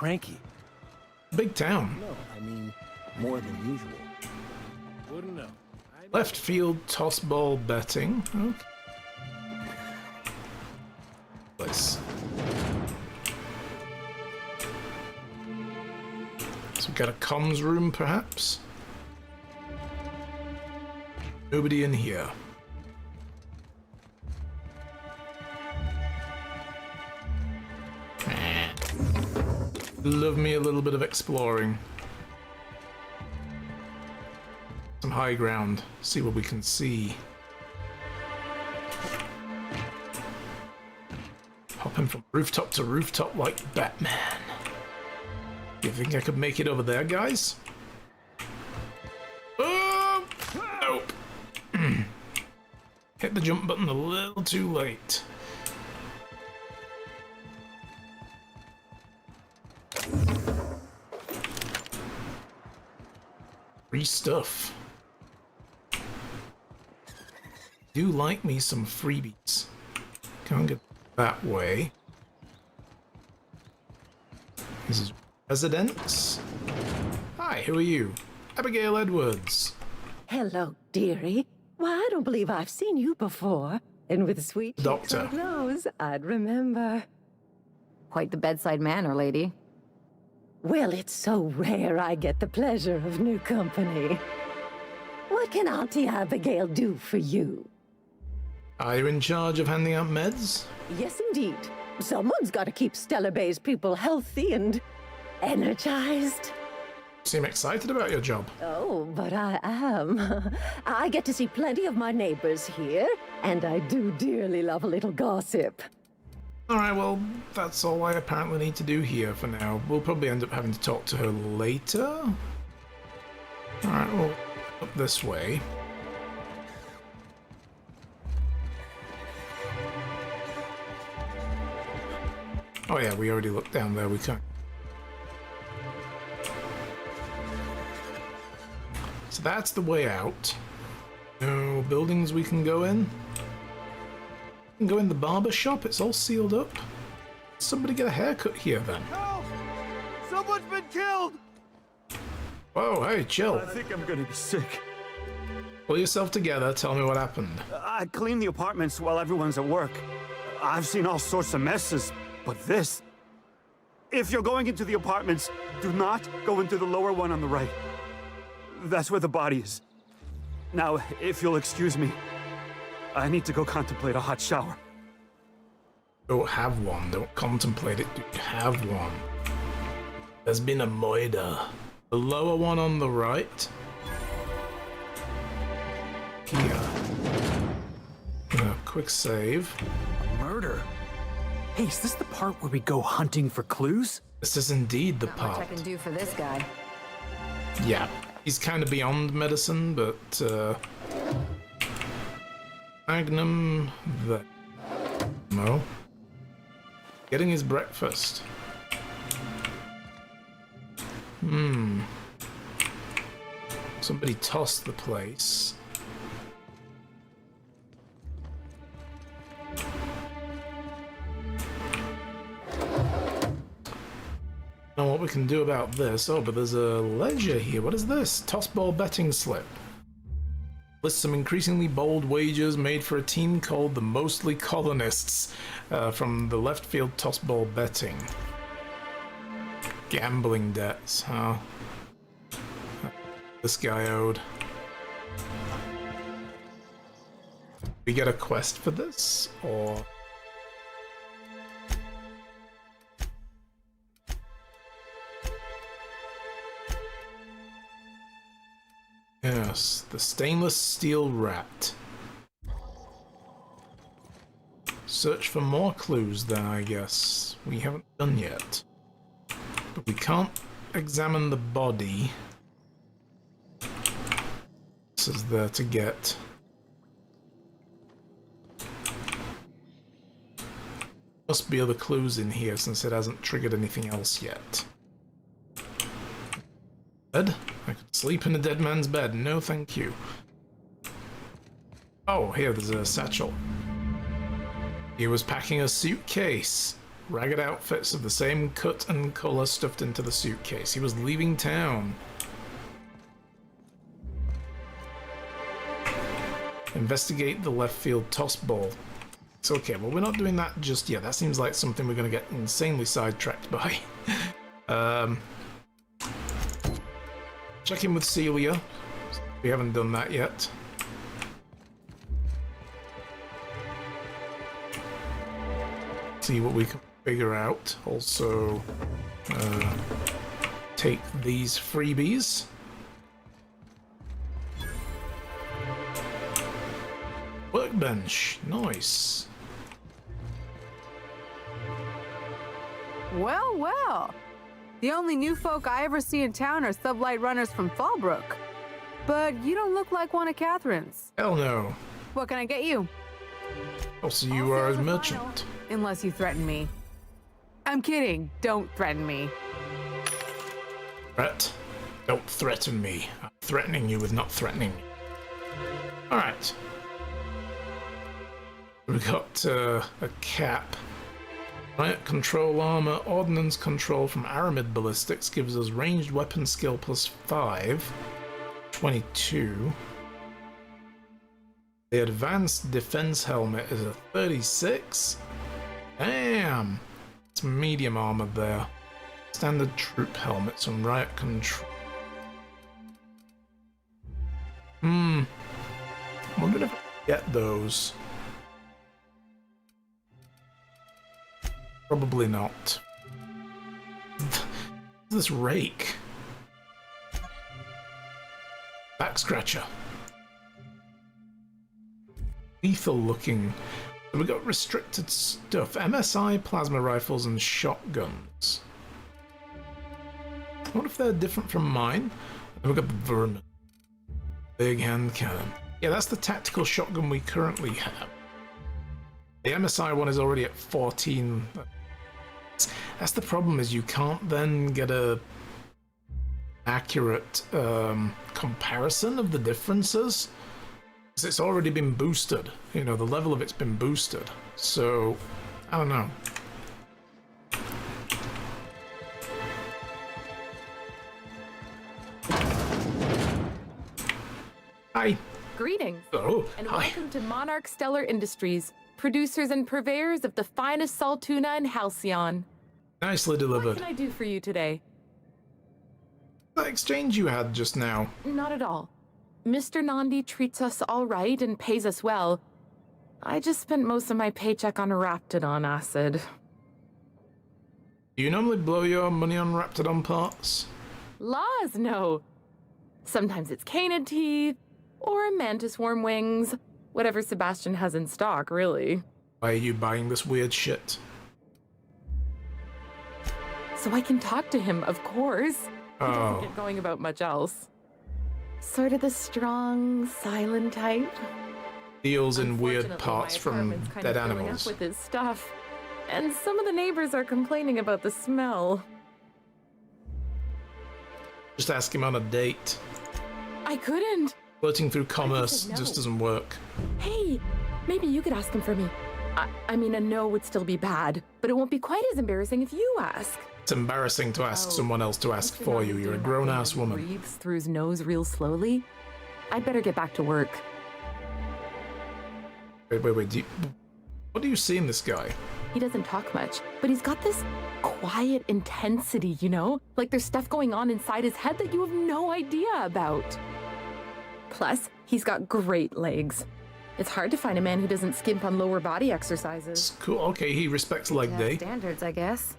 cranky. Big town. No, I mean more than usual. Wouldn't know. Left field toss ball betting. Okay. Place. So we've got a comms room, perhaps. Nobody in here. Love me a little bit of exploring. Some high ground. See what we can see. Hopping from rooftop to rooftop like Batman. You think I could make it over there, guys? Oh! Nope. Hit the jump button a little too late. Free stuff. Do like me some freebies. Can't get that way. This is residence. Hi, who are you? Abigail Edwards. Hello, dearie. Why, I don't believe I've seen you before. And with sweet cheeks Doctor. like those, I'd remember. Quite the bedside manner, lady. Well, it's so rare I get the pleasure of new company. What can Auntie Abigail do for you? Are you in charge of handing out meds? Yes, indeed. Someone's got to keep Stellar Bay's people healthy and energized. Seem excited about your job. Oh, but I am. I get to see plenty of my neighbors here, and I do dearly love a little gossip. Alright, well, that's all I apparently need to do here for now. We'll probably end up having to talk to her later. Alright, well, up this way. Oh yeah, we already looked down there, we can't. So that's the way out. No buildings we can go in. We can go in the barber shop, it's all sealed up. Somebody get a haircut here then. Help! Someone's been killed! Whoa, hey, chill. I think I'm gonna be sick. Pull yourself together, tell me what happened. I clean the apartments while everyone's at work. I've seen all sorts of messes, but this... If you're going into the apartments, do not go into the lower one on the right. That's where the body is. Now, if you'll excuse me, I need to go contemplate a hot shower. Don't have one, don't contemplate it, dude. Have one. There's been a murder. The lower one on the right. Here. Quick save. Murder? Hey, is this the part where we go hunting for clues? This is indeed the Not much I part. can do for this guy. Yeah, he's kind of beyond medicine, but Magnum the Mo. Getting his breakfast. Somebody tossed the place. Know what we can do about this. Oh, but there's a ledger here. What is this? Tossball betting slip. Lists some increasingly bold wagers made for a team called the Mostly Colonists from the left field tossball betting. Gambling debts, huh? This guy owed. We get a quest for this, or... Yes, the stainless steel rat. Search for more clues then, I guess. We haven't done yet. But we can't examine the body. This is there to get. Must be other clues in here since it hasn't triggered anything else yet. Bed? I could sleep in a dead man's bed. No, thank you. Oh, here, there's a satchel. He was packing a suitcase. Ragged outfits of the same cut and color stuffed into the suitcase. He was leaving town. Investigate the left field toss ball. It's okay, well, we're not doing that just yet. That seems like something we're going to get insanely sidetracked by. Check in with Celia. We haven't done that yet. See what we can figure out. Also, take these freebies. Workbench, nice. Well, well. The only new folk I ever see in town are sublight runners from Fallbrook. But you don't look like one of Catherine's. Hell no. What can I get you? Also, you are a merchant. Unless you threaten me. I'm kidding. Don't threaten me. Threat? Don't threaten me. I'm threatening you with not threatening me. Alright. We've got a cap. Riot control armor, ordnance control from Aramid ballistics gives us ranged weapon skill plus 5. 22. The advanced defense helmet is a 36. Damn! It's medium armor there. Standard troop helmets and riot control. Wonder if I can get those. Probably not. This rake. Back scratcher. Lethal looking. We got restricted stuff. MSI, plasma rifles, and shotguns. What if they're different from mine? And we got the vermin. Big hand cannon. Yeah, that's the tactical shotgun we currently have. The MSI one is already at 14. That's the problem, is you can't then get a accurate comparison of the differences. Because it's already been boosted. You know, the level of it's been boosted. So, I don't know. Hi. Greetings, Oh, and hi. welcome to Monarch Stellar Industries, producers and purveyors of the finest salt tuna in Halcyon. Nicely What delivered. can I do for you today? That exchange you had just now. Not at all. Mr. Nandi treats us all right and pays us well. I just spent most of my paycheck on Raptidon acid. Do you normally blow your money on Raptidon parts? Laws, no. Sometimes it's canid teeth, or mantis worm wings. Whatever Sebastian has in stock, really. Why are you buying this weird shit? So I can talk to him, of course. He doesn't Oh, get going about much else. Sort of the strong, silent type. deals in weird Unfortunately, parts my from apartment's kind dead of filling animals. up with his stuff, and some of the neighbors are complaining about the smell. Just ask him on a date. I couldn't. Flirting through commerce no. just doesn't work. Hey, maybe you could ask him for me. I mean, a no would still be bad, but it won't be quite as embarrassing if you ask. It's embarrassing to ask Oh, someone else to ask Mr. for Nandi you. You're a doing that grown-ass thing where he woman. breathes through his nose real slowly. I'd better get back to work. Wait. What do you see in this guy? He doesn't talk much, but he's got this quiet intensity, you know? Like there's stuff going on inside his head that you have no idea about. Plus, he's got great legs. It's hard to find a man who doesn't skimp on lower body exercises. It's cool. Okay, he respects leg day. Standards, I guess.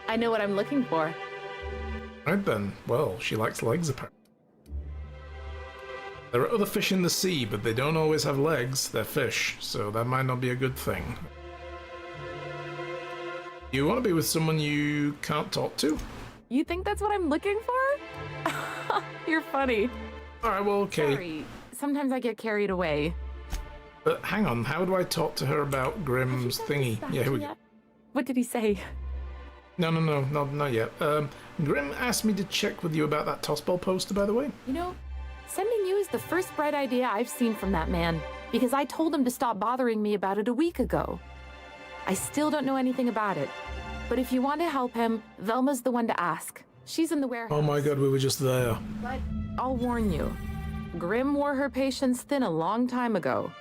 I know what I'm looking for. Right then. Well, she likes legs apparently. There are other fish in the sea, but they don't always have legs. They're fish, so that might not be a good thing. You want to be with someone you can't talk to? You think that's what I'm looking for? You're funny. Alright, well, okay. Sorry. Sometimes I get carried away. But hang on, how do I talk to her about Grimm's thingy? Yeah, here we go. Yet? What did he say? No, not yet. Grimm asked me to check with you about that tossball poster, by the way. You know, sending you is the first bright idea I've seen from that man, because I told him to stop bothering me about it a week ago. I still don't know anything about it. But if you want to help him, Velma's the one to ask. She's in the warehouse. Oh my god, we were just there. But I'll warn you, Grim wore her patience thin a long time ago.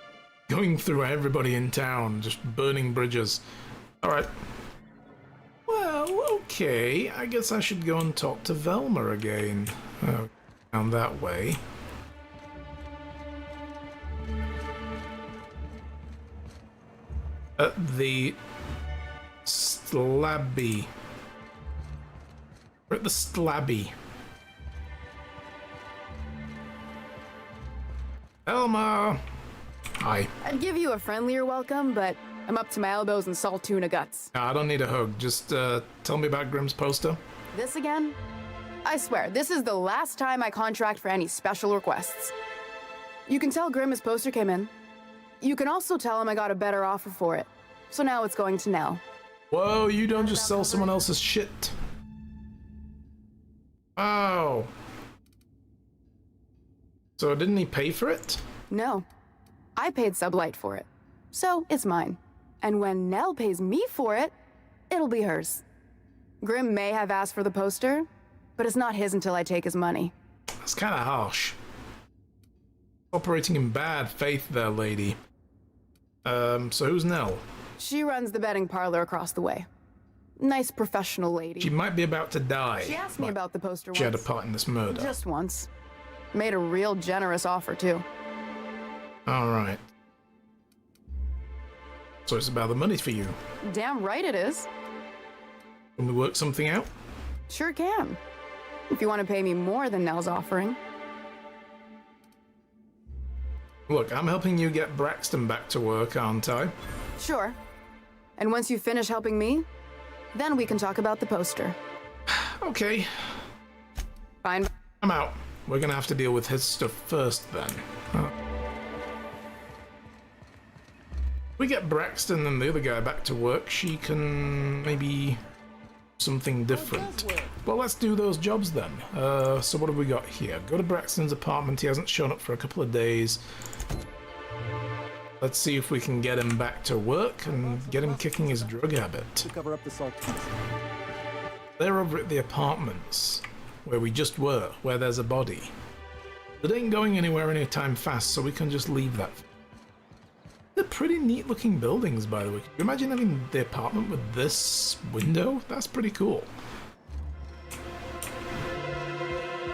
Going through everybody in town, just burning bridges. Alright. Well, okay. I guess I should go and talk to Velma again. Down that way. At the Slabby. We're at the Slabby. Velma! Hi. I'd give you a friendlier welcome, but I'm up to my elbows in salt tuna guts. I don't need a hug. Just tell me about Grimm's poster. This again? I swear, this is the last time I contract for any special requests. You can tell Grimm his poster came in. You can also tell him I got a better offer for it. So now it's going to Nell. Whoa, you don't just sell someone else's shit. Wow. So didn't he pay for it? No. I paid Sublight for it. So it's mine. And when Nell pays me for it, it'll be hers. Grimm may have asked for the poster, but it's not his until I take his money. That's kind of harsh. Operating in bad faith there, lady. So who's Nell? She runs the betting parlor across the way. Nice professional lady. She might be about to die. She asked me about the poster She had a once. part in this murder. Just once. Made a real generous offer, too. Alright. So it's about the money for you. Damn right it is. Can we work something out? Sure can. If you want to pay me more than Nell's offering. Look, I'm helping you get Braxton back to work, aren't I? Sure. And once you finish helping me, then we can talk about the poster. Okay. Fine. I'm out. We're gonna have to deal with his stuff first, then. We get Braxton and the other guy back to work, she can maybe something different. Well, let's do those jobs then. So what have we got here? Go to Braxton's apartment. He hasn't shown up for a couple of days. Let's see if we can get him back to work and get him kicking his drug habit. To cover up the salt. They're over at the apartments, where we just were, where there's a body. It ain't going anywhere anytime fast, so we can just leave that. They're pretty neat looking buildings, by the way. Can you imagine having the apartment with this window? That's pretty cool.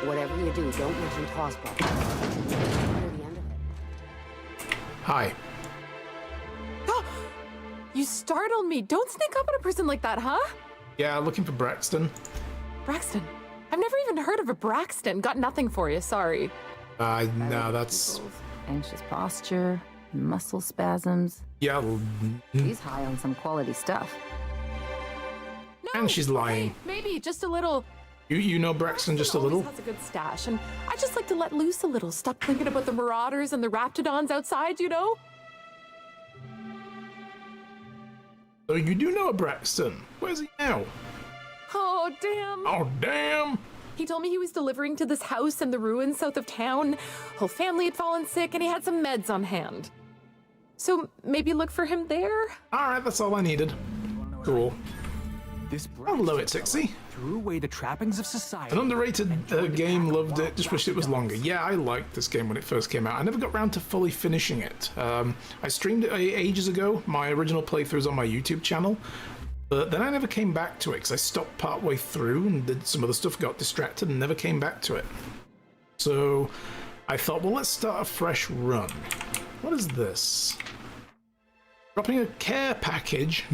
Whatever you do, don't mention tossball. Near the end of it. Hi. You startled me. Don't sneak up on a person like that, huh? Yeah, looking for Braxton. Braxton. I've never even heard of a Braxton. Got nothing for you, sorry. No, that's... Anxious posture, muscle spasms. Yeah, She's high on some quality stuff. No, and she's lying. okay, maybe just a little. You know Braxton just a little? Always has a good stash, and I just like to let loose a little. Stop thinking about the marauders and the raptidons outside, you know? So you do know a Braxton. Where's he now? Oh, damn. Oh, damn! He told me he was delivering to this house in the ruins south of town. Whole family had fallen sick, and he had some meds on hand. So maybe look for him there? Alright, that's all I needed. Cool. This Hello, it's Ixie. threw away the trappings of society. An underrated game, loved it, just wished it was longer. Yeah, I liked this game when it first came out. I never got around to fully finishing it. I streamed it ages ago, my original playthroughs on my YouTube channel, but then I never came back to it because I stopped partway through and did some other stuff, got distracted, and never came back to it. So I thought, well, let's start a fresh run. What is this? Dropping a care package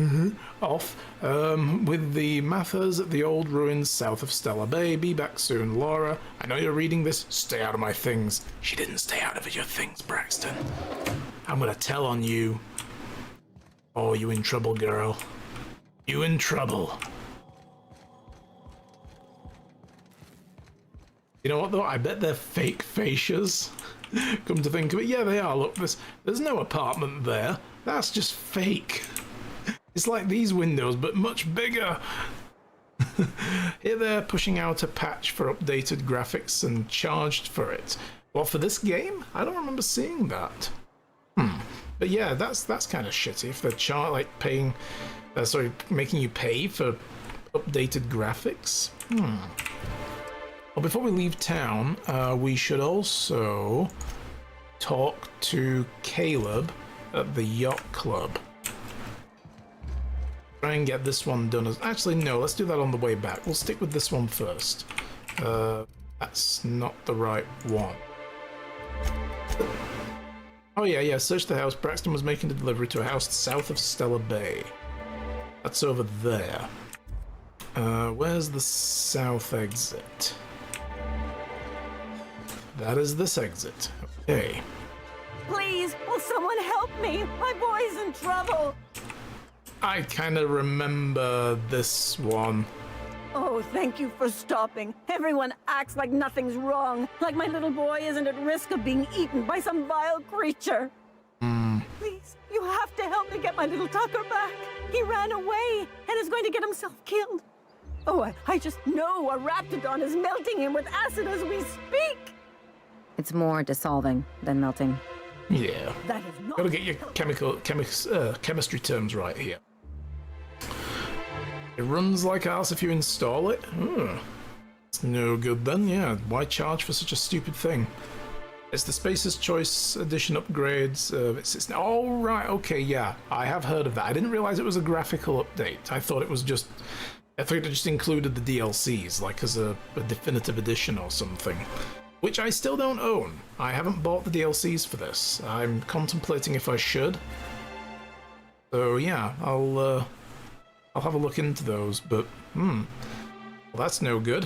off with the Mathers at the old ruins south of Stella Bay. Be back soon, Laura. I know you're reading this. Stay out of my things. She didn't stay out of your things, Braxton. I'm gonna tell on you. Oh, you in trouble, girl. You in trouble. You know what, though? I bet they're fake fascias. Come to think of it, yeah, they are. Look, there's no apartment there. That's just fake. It's like these windows, but much bigger. Here they're pushing out a patch for updated graphics and charged for it. Well, for this game? I don't remember seeing that. But yeah, that's kind of shitty if they're paying, making you pay for updated graphics. Well, before we leave town, we should also talk to Caleb at the yacht club. Try and get this one done. Actually, no, let's do that on the way back. We'll stick with this one first. That's not the right one. Oh yeah, search the house. Braxton was making a delivery to a house south of Stella Bay. That's over there. Where's the south exit? That is this exit. Okay. Please, will someone help me? My boy's in trouble. I kind of remember this one. Oh, thank you for stopping. Everyone acts like nothing's wrong, like my little boy isn't at risk of being eaten by some vile creature. Please, you have to help me get my little Tucker back. He ran away and is going to get himself killed. Oh, I just know a raptidon is melting him with acid as we speak. It's more dissolving than melting. Yeah. That is not... Gotta get your chemistry terms right here. It runs like ass if you install it. It's no good then, yeah. Why charge for such a stupid thing? It's the Spacer's Choice Edition upgrades. Oh, right, okay, yeah. I have heard of that. I didn't realize it was a graphical update. I thought it just included the DLCs, like as a definitive edition or something. Which I still don't own. I haven't bought the DLCs for this. I'm contemplating if I should. So yeah, I'll have a look into those, but well, that's no good.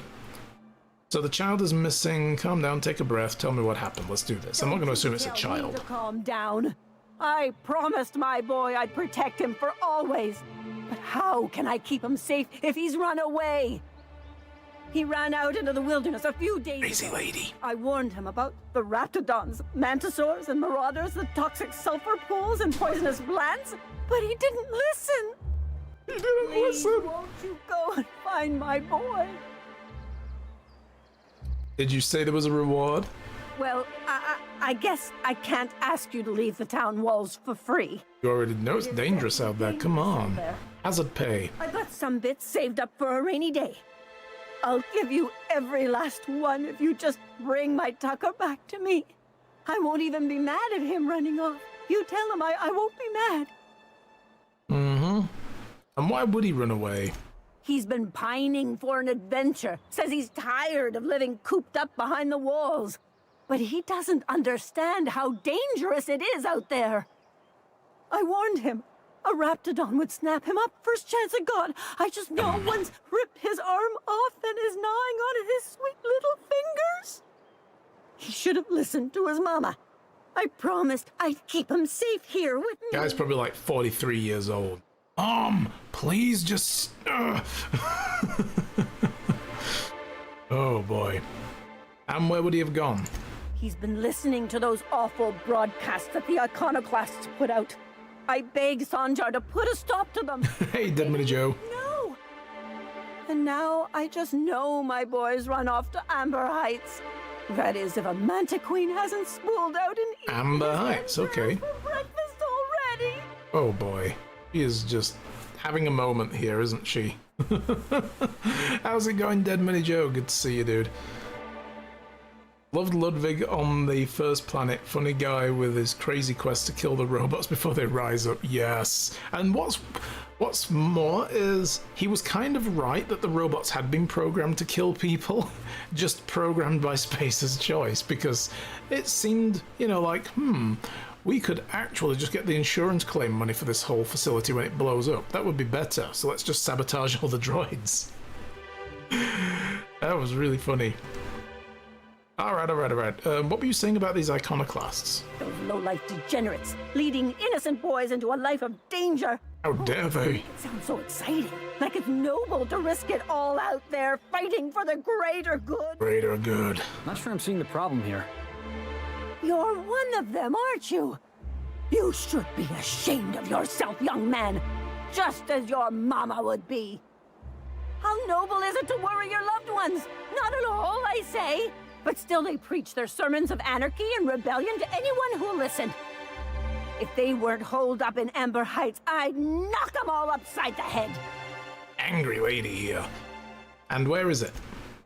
So the child is missing. Calm down, take a breath, tell me what happened. Let's do this. I'm not going to assume it's a child. Calm down. I promised my boy I'd protect him for always. But how can I keep him safe if he's run away? He ran out into the wilderness a few days ago. Crazy lady. I warned him about the raptidons, mantisaurs and marauders, the toxic sulfur pools and poisonous plants, but he didn't listen. He didn't listen. Won't you go and find my boy? Did you say there was a reward? Well, I guess I can't ask you to leave the town walls for free. You already know it's dangerous out there. Come on. Hazard pay. I got some bits saved up for a rainy day. I'll give you every last one if you just bring my Tucker back to me. I won't even be mad at him running off. You tell him I won't be mad. And why would he run away? He's been pining for an adventure. Says he's tired of living cooped up behind the walls. But he doesn't understand how dangerous it is out there. I warned him. A raptidon would snap him up first chance it got. I just know one's ripped his arm off and is gnawing on his sweet little fingers. He should have listened to his mama. I promised I'd keep him safe here with me. Guy's probably like 43 years old. Please just... Oh boy. And where would he have gone? He's been listening to those awful broadcasts that the iconoclasts put out. I begged Sanjar to put a stop to them. Hey, Dead Money Joe. No. And now I just know my boys run off to Amber Heights. That is, if a manta queen hasn't spooled out and eaten Amber Heights, okay. for breakfast already. Oh boy. She is just having a moment here, isn't she? How's it going, Dead Money Joe? Good to see you, dude. Loved Ludwig on the first planet. Funny guy with his crazy quest to kill the robots before they rise up. Yes. And what's more is he was kind of right that the robots had been programmed to kill people, just programmed by Spacer's Choice, because it seemed, like, we could actually just get the insurance claim money for this whole facility when it blows up. That would be better. So let's just sabotage all the droids. That was really funny. All right. What were you saying about these iconoclasts? Those low-life degenerates, leading innocent boys into a life of danger. How dare they? It sounds so exciting. Like it's noble to risk it all out there, fighting for the greater good. Greater good. Not sure I'm seeing the problem here. You're one of them, aren't you? You should be ashamed of yourself, young man. Just as your mama would be. How noble is it to worry your loved ones? Not at all, I say. But still they preach their sermons of anarchy and rebellion to anyone who'll listen. If they weren't holed up in Amber Heights, I'd knock them all upside the head. Angry lady here. And where is it?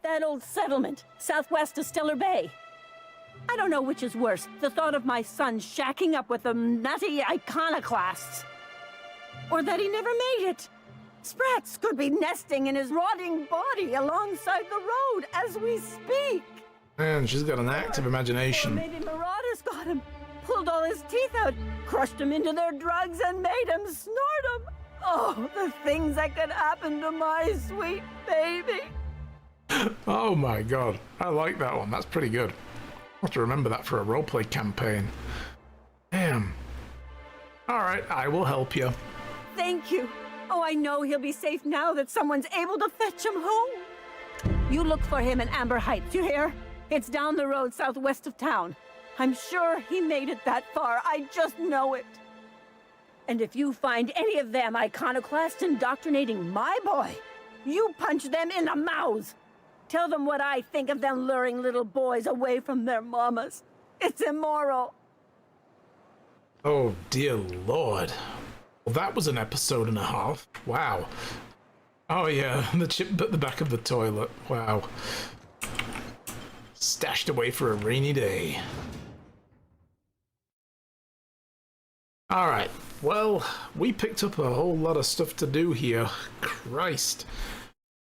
That old settlement, southwest of Stellar Bay. I don't know which is worse, the thought of my son shacking up with them nutty iconoclasts, or that he never made it. Sprats could be nesting in his rotting body alongside the road as we speak. Man, she's got an active Or imagination. maybe marauders got him, pulled all his teeth out, crushed him into their drugs, and made him snort them. Oh, the things that could happen to my sweet baby. Oh my god, I like that one. That's pretty good. I'll have to remember that for a roleplay campaign. Damn. Alright, I will help you. Thank you. Oh, I know he'll be safe now that someone's able to fetch him home. You look for him in Amber Heights, you hear? It's down the road southwest of town. I'm sure he made it that far. I just know it. And if you find any of them iconoclasts indoctrinating my boy, you punch them in the mouths. Tell them what I think of them luring little boys away from their mamas. It's immoral. Oh dear lord. Well, that was an episode and a half. Wow. Oh yeah, the chip at the back of the toilet. Wow. Stashed away for a rainy day. Alright, well, we picked up a whole lot of stuff to do here. Christ.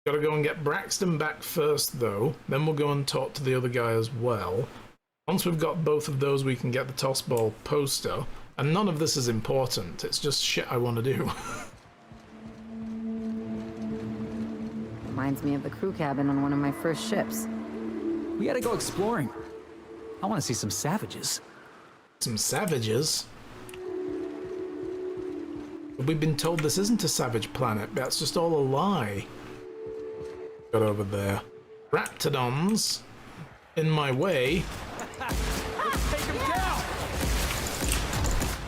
Gotta go and get Braxton back first, though. Then we'll go and talk to the other guy as well. Once we've got both of those, we can get the toss ball poster. And none of this is important. It's just shit I want to do. Reminds me of the crew cabin on one of my first ships. We gotta go exploring. I want to see some savages. Some savages? But we've been told this isn't a savage planet. That's just all a lie. Got over there. Raptidons in my way. Take him down!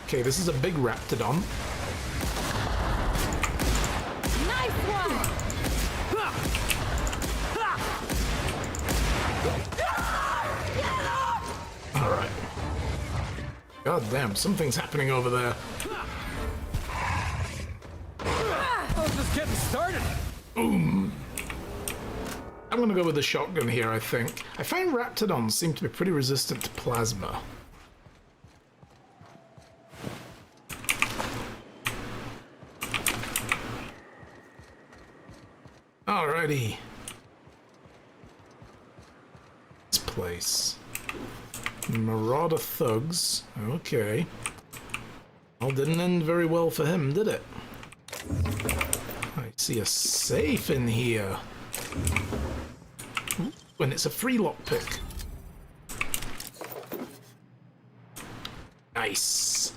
Okay, this is a big raptidon. Nice one! Alright. God damn, something's happening over there. I was just getting started. Boom. I'm gonna go with the shotgun here, I think. I find raptidons seem to be pretty resistant to plasma. Alrighty. This place. Marauder thugs. Okay. Well, didn't end very well for him, did it? I see a safe in here. Ooh, and it's a free lockpick. Nice.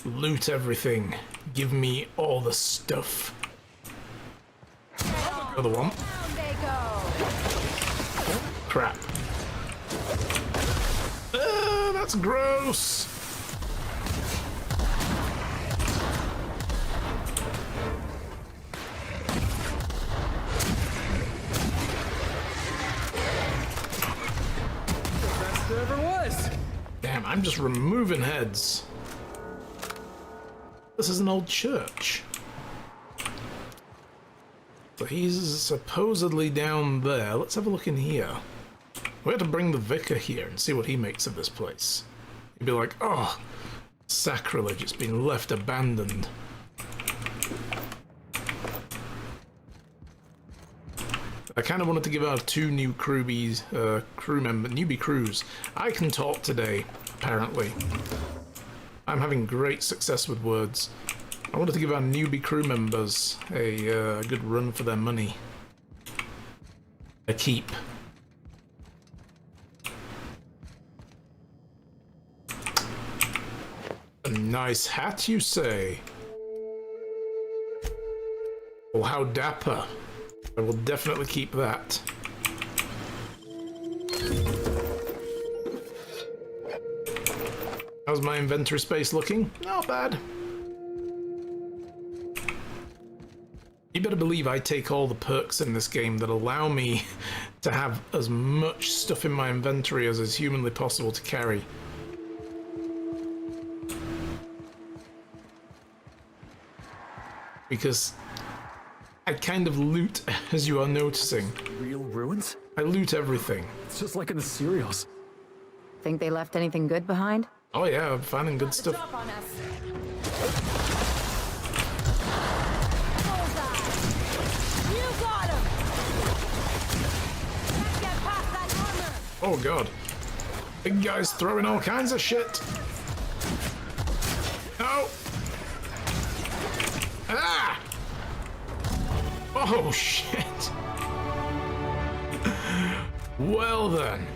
Loot everything. Give me all the stuff. Another one. Crap. That's gross. Best there ever was. Damn, I'm just removing heads. This is an old church. So he's supposedly down there. Let's have a look in here. We have to bring the vicar here and see what he makes of this place. He'd be like, oh, sacrilege, it's been left abandoned. I kind of wanted to give our two new newbie crews. I can talk today, apparently. I'm having great success with words. I wanted to give our newbie crew members a good run for their money. A keep. A nice hat, you say? Well, how dapper. I will definitely keep that. How's my inventory space looking? Not bad. You better believe I take all the perks in this game that allow me to have as much stuff in my inventory as is humanly possible to carry. because I kind of loot, as you are noticing. Real ruins? I loot everything. It's just like in the serials. Think they left anything good behind? Oh yeah, I'm finding good stuff. Oh god. Big guy's throwing all kinds of shit. No! Ah! Oh shit! Well then.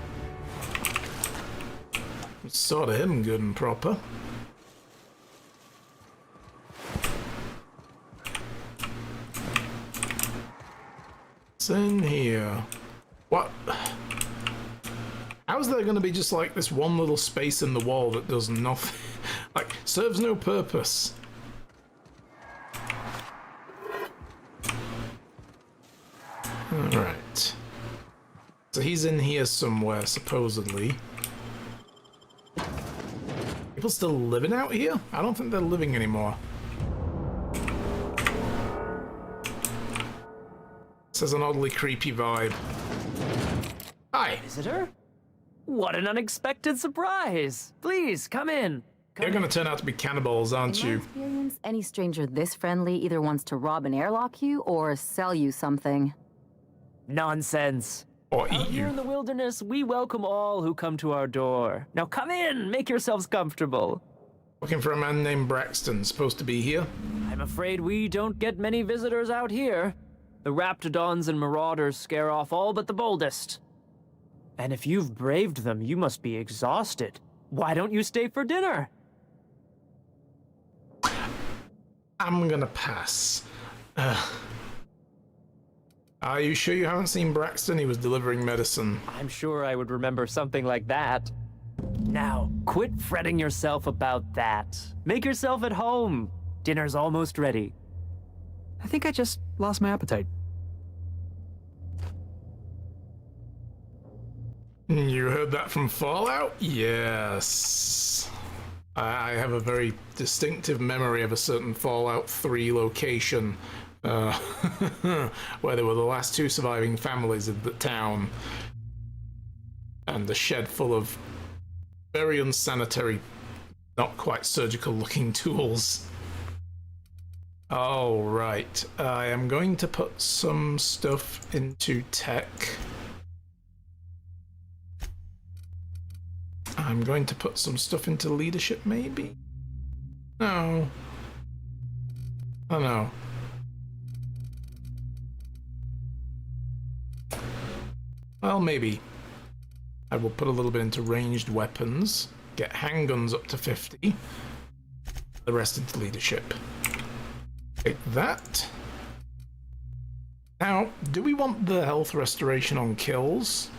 Sort of him good and proper. What's in here? What? How's there going to be just like this one little space in the wall that does nothing? Like, serves no purpose. Alright. So he's in here somewhere, supposedly. People still living out here? I don't think they're living anymore. This has an oddly creepy vibe. Hi. Visitor? What an unexpected surprise! Please, come in. You're gonna turn out to be cannibals, aren't In my you? experience, any stranger this friendly either wants to rob and airlock you or sell you something. Nonsense. Or Out eat here in you. the wilderness, we welcome all who come to our door. Now come in, make yourselves comfortable. Looking for a man named Braxton, supposed to be here. I'm afraid we don't get many visitors out here. The raptidons and marauders scare off all but the boldest. And if you've braved them, you must be exhausted. Why don't you stay for dinner? I'm gonna pass. Are you sure you haven't seen Braxton? He was delivering medicine. I'm sure I would remember something like that. Now, quit fretting yourself about that. Make yourself at home. Dinner's almost ready. I think I just lost my appetite. You heard that from Fallout? Yes. I have a very distinctive memory of a certain Fallout 3 location where there were the last two surviving families of the town and a shed full of very unsanitary, not quite surgical looking tools. All right, I am going to put some stuff into tech. I'm going to put some stuff into leadership, maybe? No. Oh no. Well, maybe. I will put a little bit into ranged weapons, get handguns up to 50, the rest into leadership. Take that. Now, do we want the health restoration on kills?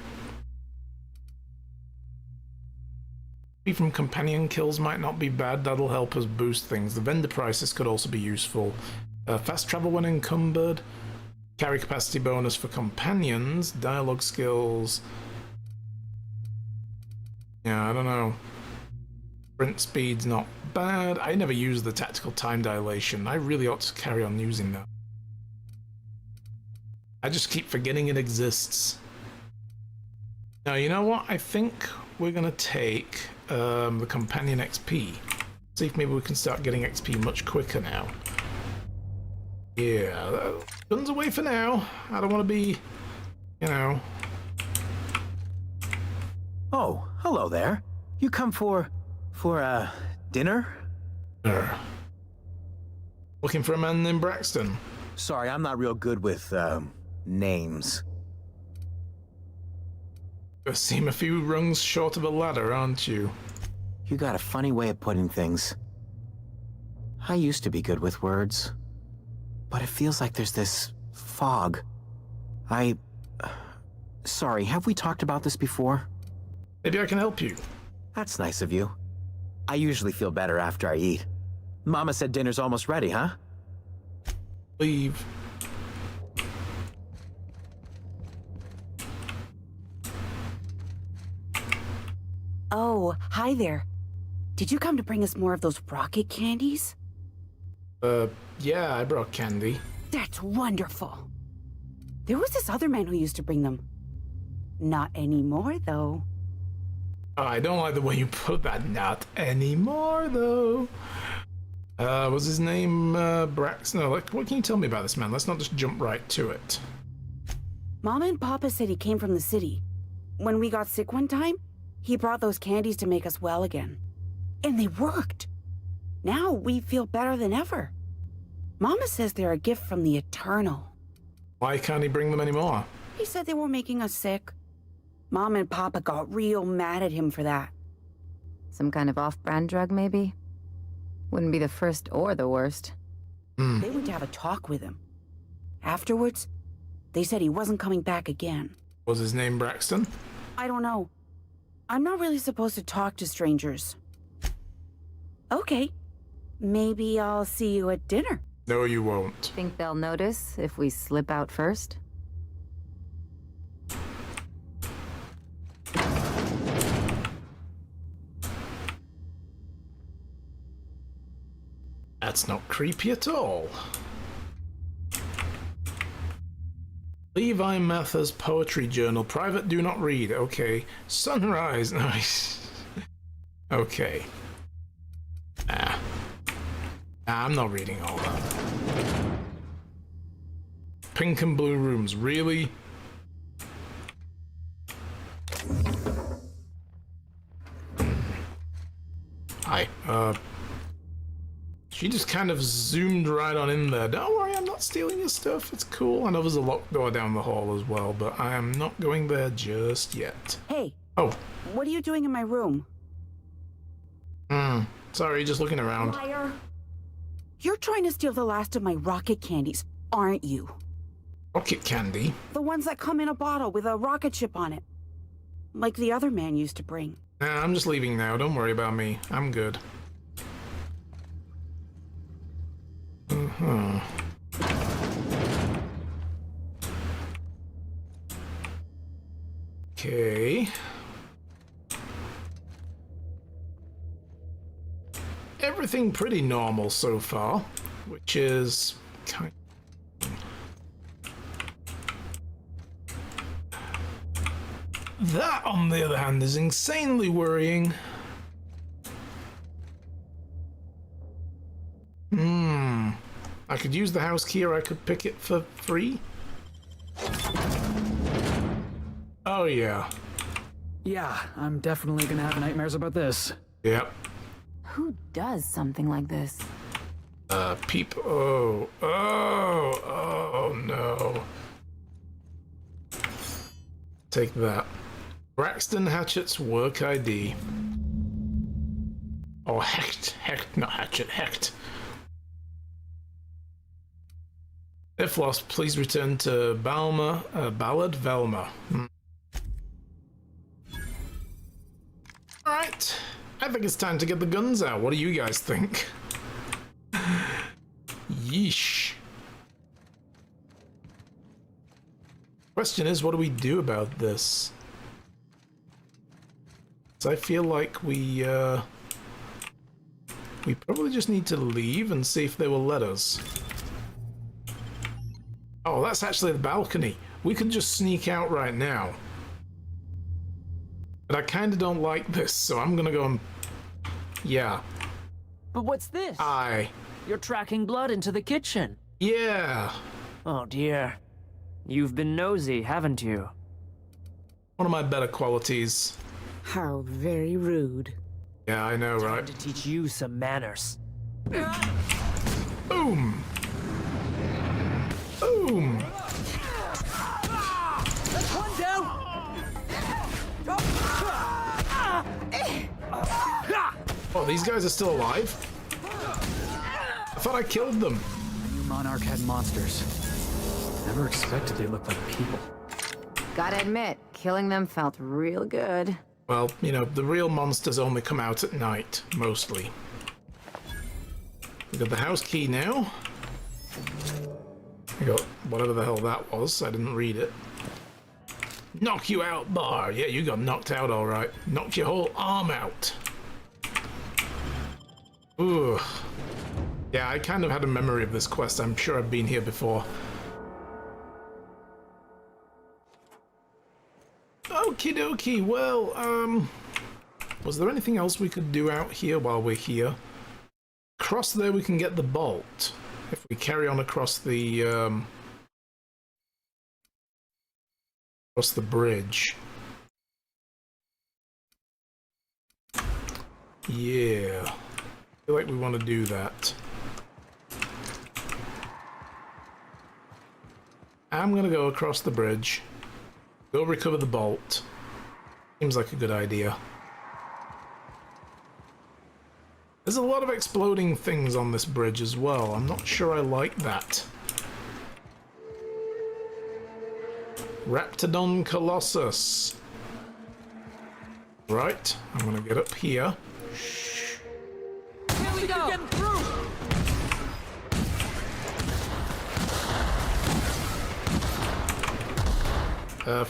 From companion kills might not be bad, that'll help us boost things. The vendor prices could also be useful. Fast travel when encumbered, carry capacity bonus for companions, dialogue skills. Yeah, I don't know. Sprint speed's not bad. I never use the tactical time dilation. I really ought to carry on using that. I just keep forgetting it exists. Now, you know what? I think we're gonna take the companion XP. See if maybe we can start getting XP much quicker now. Yeah, guns away for now. I don't want to be, you know. Oh, hello there. You come for dinner? Looking for a man named Braxton. Sorry, I'm not real good with, names. You seem a few rungs short of a ladder, aren't you? You got a funny way of putting things. I used to be good with words, but it feels like there's this fog. Sorry, have we talked about this before? Maybe I can help you. That's nice of you. I usually feel better after I eat. Mama said dinner's almost ready, huh? Leave. Oh, hi there. Did you come to bring us more of those rocket candies? Yeah, I brought candy. That's wonderful. There was this other man who used to bring them. Not anymore, though. Oh, I don't like the way you put that. Not anymore, though. Was his name, Brax? No, like, what can you tell me about this man? Let's not just jump right to it. Mama and Papa said he came from the city. When we got sick one time, he brought those candies to make us well again. And they worked. Now we feel better than ever. Mama says they're a gift from the Eternal. Why can't he bring them anymore? He said they were making us sick. Mom and Papa got real mad at him for that. Some kind of off-brand drug, maybe? Wouldn't be the first or the worst. They went to have a talk with him. Afterwards, they said he wasn't coming back again. Was his name Braxton? I don't know. I'm not really supposed to talk to strangers. Okay. Maybe I'll see you at dinner. No, you won't. Think they'll notice if we slip out first? That's not creepy at all. Levi Mather's poetry journal. Private, do not read. Okay. Sunrise. Nice. Okay. Nah, I'm not reading all that. Pink and blue rooms. Really? Hi. She just kind of zoomed right on in there. Don't worry, I'm not stealing your stuff. It's cool. I know there's a locked door down the hall as well, but I am not going there just yet. Hey. Oh. What are you doing in my room? Sorry, just looking around. Liar. You're trying to steal the last of my rocket candies, aren't you? Rocket candy? The ones that come in a bottle with a rocket ship on it. Like the other man used to bring. Nah, I'm just leaving now. Don't worry about me. I'm good. Okay. Everything pretty normal so far, which is kind of... That, on the other hand, is insanely worrying. I could use the house key or I could pick it for free. Oh, yeah. Yeah, I'm definitely gonna have nightmares about this. Yep. Who does something like this? Oh no. Take that. Braxton Hatchett's work ID. Oh, Hecht, not Hatchet, Hecht. If lost, please return to Ballad Velma. Alright, I think it's time to get the guns out. What do you guys think? Yeesh. Question is, what do we do about this? So I feel like we probably just need to leave and see if they will let us. Oh, that's actually the balcony. We can just sneak out right now. But I kind of don't like this, so I'm gonna go and... Yeah. But what's this? You're tracking blood into the kitchen. Yeah. Oh dear. You've been nosy, haven't you? One of my better qualities. How very rude. Yeah, I know, right? To teach you some manners. Boom! Boom! That's one down! Oh, these guys are still alive? I thought I killed them. The new Monarch had monsters. Never expected they looked like people. Gotta admit, killing them felt real good. Well, you know, the real monsters only come out at night, mostly. We got the house key now. I got whatever the hell that was. I didn't read it. Knock you out bar. Yeah, you got knocked out all right. Knocked your whole arm out. Ugh. Yeah, I kind of had a memory of this quest. I'm sure I've been here before. Okie dokie, well, was there anything else we could do out here while we're here? Across there we can get the bolt. If we carry on across the bridge. Yeah. I feel like we want to do that. I'm gonna go across the bridge. Go recover the bolt. Seems like a good idea. There's a lot of exploding things on this bridge as well. I'm not sure I like that. Raptidon Colossus. Right, I'm gonna get up here. Shh. Here we go. Getting through.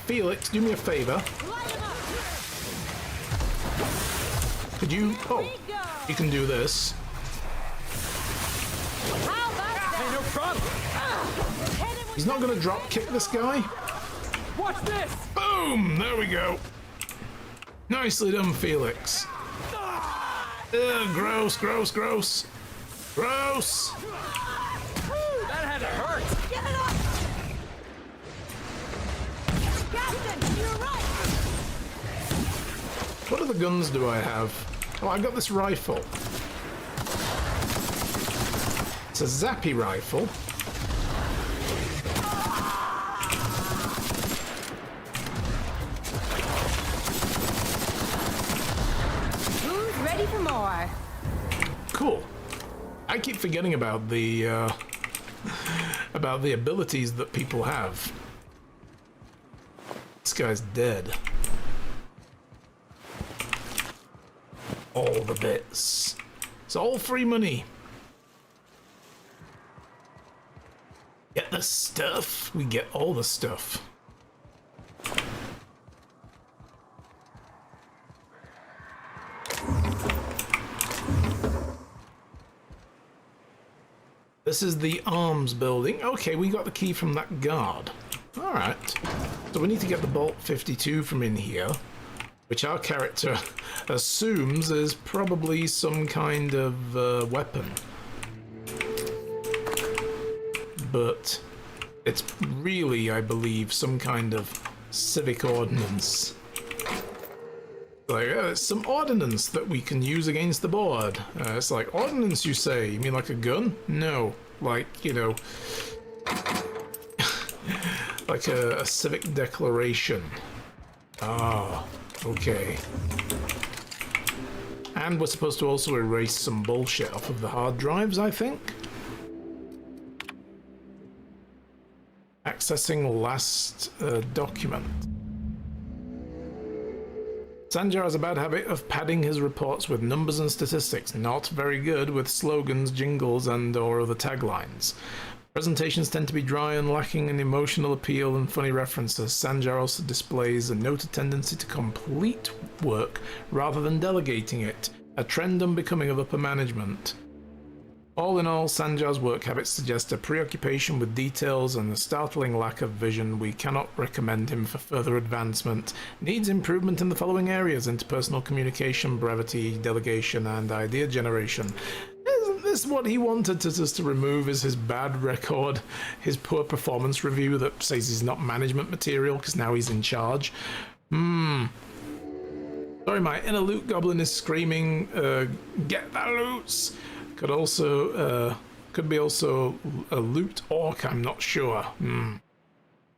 Felix, do me a favor. Could you... Oh, you can do this. Hey, no problem. He's not gonna drop kick this guy. Watch this. Boom! There we go. Nicely done, Felix. Ugh, gross, gross, gross. Gross! That had to hurt. Get it up! Captain, you're right! What other guns do I have? Oh, I got this rifle. It's a zappy rifle. Who's ready for more? Cool. I keep forgetting about the abilities that people have. This guy's dead. All the bits. It's all free money. Get the stuff. We get all the stuff. This is the arms building. Okay, we got the key from that guard. Alright. So we need to get the Bolt 52 from in here, which our character assumes is probably some kind of weapon. But it's really, I believe, some kind of civic ordnance. Like, it's some ordnance that we can use against the board. It's like, ordnance, you say? You mean like a gun? No. Like, you know, like a civic declaration. Ah, okay. And we're supposed to also erase some bullshit off of the hard drives, I think. Accessing last document. Sanjar has a bad habit of padding his reports with numbers and statistics, not very good with slogans, jingles, and or other taglines. Presentations tend to be dry and lacking in emotional appeal and funny references. Sanjar also displays a noted tendency to complete work rather than delegating it, a trend unbecoming of upper management. All in all, Sanjar's work habits suggest a preoccupation with details and a startling lack of vision. We cannot recommend him for further advancement. Needs improvement in the following areas: interpersonal communication, brevity, delegation, and idea generation. Isn't this what he wanted us to remove? Is his bad record, his poor performance review that says he's not management material because now he's in charge? Sorry, my inner loot goblin is screaming, get the loots! Could be also a loot orc, I'm not sure.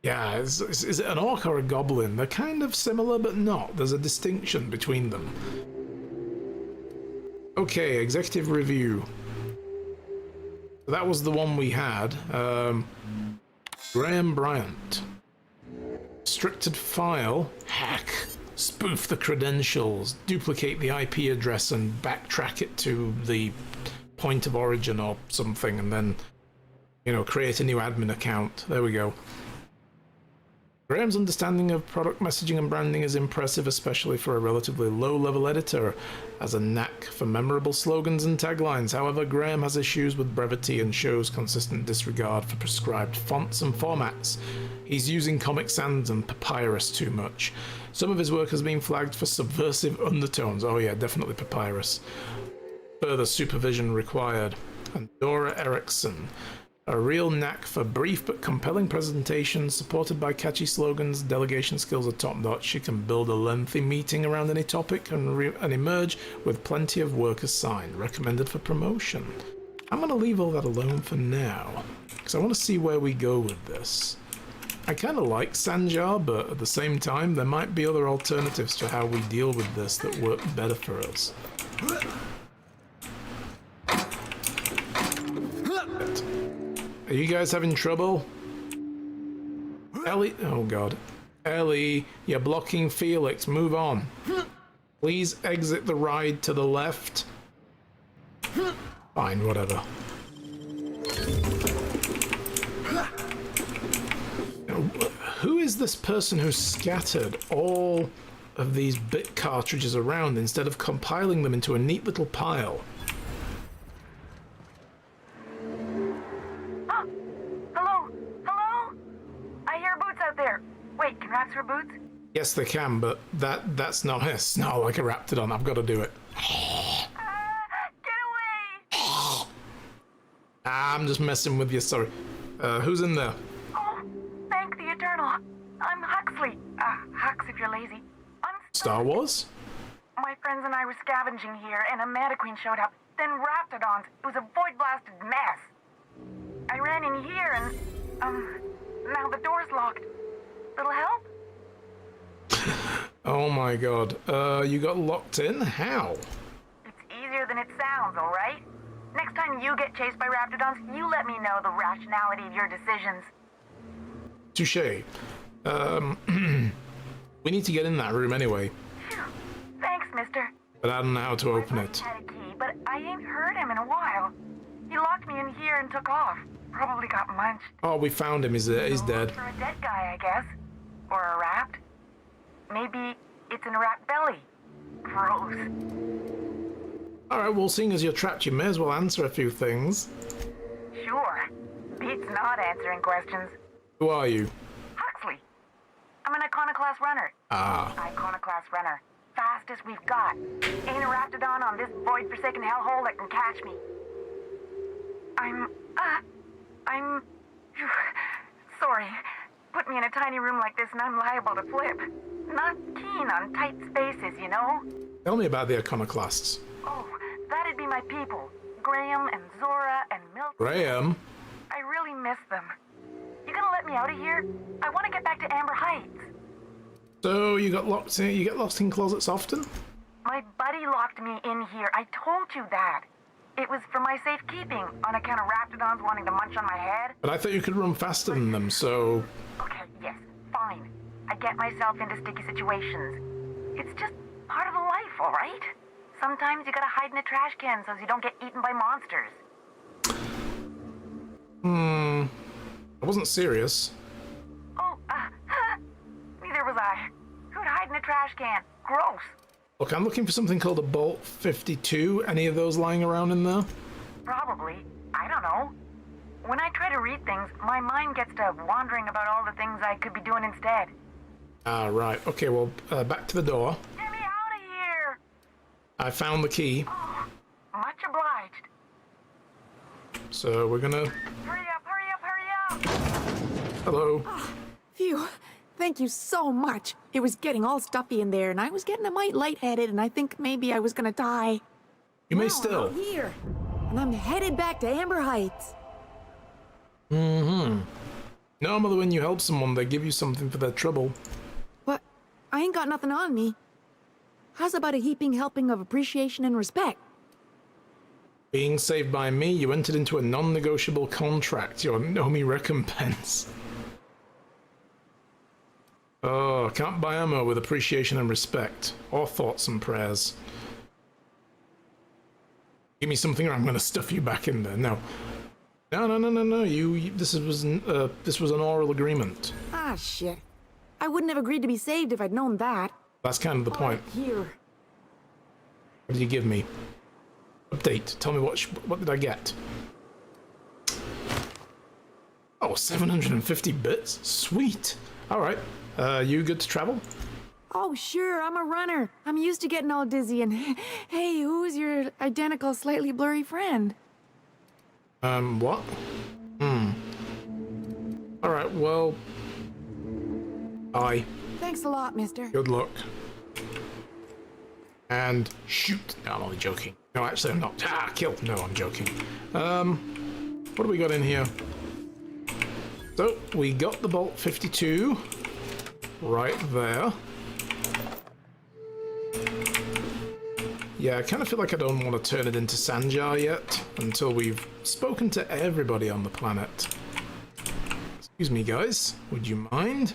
Yeah, is it an orc or a goblin? They're kind of similar, but not. There's a distinction between them. Okay, executive review. That was the one we had. Graham Bryant. Restricted file. Hack. Spoof the credentials. Duplicate the IP address and backtrack it to the point of origin or something, and then, you know, create a new admin account. There we go. Graham's understanding of product messaging and branding is impressive, especially for a relatively low-level editor. Has a knack for memorable slogans and taglines. However, Graham has issues with brevity and shows consistent disregard for prescribed fonts and formats. He's using Comic Sans and Papyrus too much. Some of his work has been flagged for subversive undertones. Oh yeah, definitely Papyrus. Further supervision required. And Dora Erickson. A real knack for brief but compelling presentations, supported by catchy slogans. Delegation skills are top-notch. She can build a lengthy meeting around any topic and emerge with plenty of work assigned. Recommended for promotion. I'm going to leave all that alone for now, because I want to see where we go with this. I kind of like Sanjar, but at the same time, there might be other alternatives to how we deal with this that work better for us. Are you guys having trouble? Ellie, oh god. Ellie, you're blocking Felix, move on. Please exit the ride to the left. Fine, whatever. Who is this person who scattered all of these bit cartridges around instead of compiling them into a neat little pile? Wait, can rats wear boots? Yes, they can, but that's not a snarl like a raptidon. I've got to do it. Get away! I'm just messing with you, sorry. Who's in there? Oh, thank the Eternal. I'm Huxley. Hux if you're lazy. Star Wars? My friends and I were scavenging here, and a Manta Queen showed up. Then raptidons. It was a void-blasted mess. I ran in here and, now the door's locked. Little help? Oh my god. You got locked in? How? It's easier than it sounds, alright? Next time you get chased by raptidons, you let me know the rationality of your decisions. Touché. We need to get in that room anyway. Phew. Thanks, mister. But I don't know how to open it. I had a key, but I ain't heard him in a while. He locked me in here and took off. Probably got munched. Oh, we found him. He's dead. For a dead guy, I guess. Or a rat. Maybe it's in a rat belly. Gross. Alright, well, seeing as you're trapped, you may as well answer a few things. Sure. Beats not answering questions. Who are you? Huxley. I'm an Iconoclast runner. Iconoclast runner. Fastest we've got. Ain't a raptidon on this void-forsaken hellhole that can catch me. I'm sorry. Put me in a tiny room like this and I'm liable to flip. Not keen on tight spaces, you know? Tell me about the Iconoclasts. Oh, that'd be my people. Graham and Zora and Milton. Graham? I really miss them. You gonna let me out of here? I want to get back to Amber Heights. So you get locked in closets often? My buddy locked me in here. I told you that. It was for my safekeeping, on account of raptidons wanting to munch on my head. But I thought you could run faster than them, so... Okay, yes, fine. I get myself into sticky situations. It's just part of the life, all right? Sometimes you gotta hide in a trash can so you don't get eaten by monsters. I wasn't serious. Oh, neither was I. Who'd hide in a trash can? Gross. Look, I'm looking for something called a Bolt 52. Any of those lying around in there? Probably. I don't know. When I try to read things, my mind gets to wandering about all the things I could be doing instead. Ah, right. Okay, well, back to the door. Get me out of here! I found the key. Oh, much obliged. So we're gonna... Hurry up, hurry up, hurry up! Hello. Oh, phew. Thank you so much. It was getting all stuffy in there, and I was getting a mite lightheaded, and I think maybe I was gonna die. You may still. I'm here, and I'm headed back to Amber Heights. Normally when you help someone, they give you something for their trouble. But I ain't got nothing on me. How's about a heaping helping of appreciation and respect? Being saved by me, you entered into a non-negotiable contract. Your Nomi recompense. Oh, can't buy ammo with appreciation and respect. Or thoughts and prayers. Give me something or I'm gonna stuff you back in there. No. No. This was an oral agreement. Ah, shit. I wouldn't have agreed to be saved if I'd known that. That's kind of the point. Here. What did you give me? Update. Tell me what did I get? Oh, 750 bits? Sweet. All right. You good to travel? Oh, sure, I'm a runner. I'm used to getting all dizzy and... Hey, who's your identical, slightly blurry friend? What? All right, well... Bye. Thanks a lot, mister. Good luck. And shoot. No, I'm only joking. No, actually, I'm not. Ah, kill. No, I'm joking. What do we got in here? So, we got the Bolt 52 right there. Yeah, I kind of feel like I don't want to turn it into Sanjar yet until we've spoken to everybody on the planet. Excuse me, guys. Would you mind?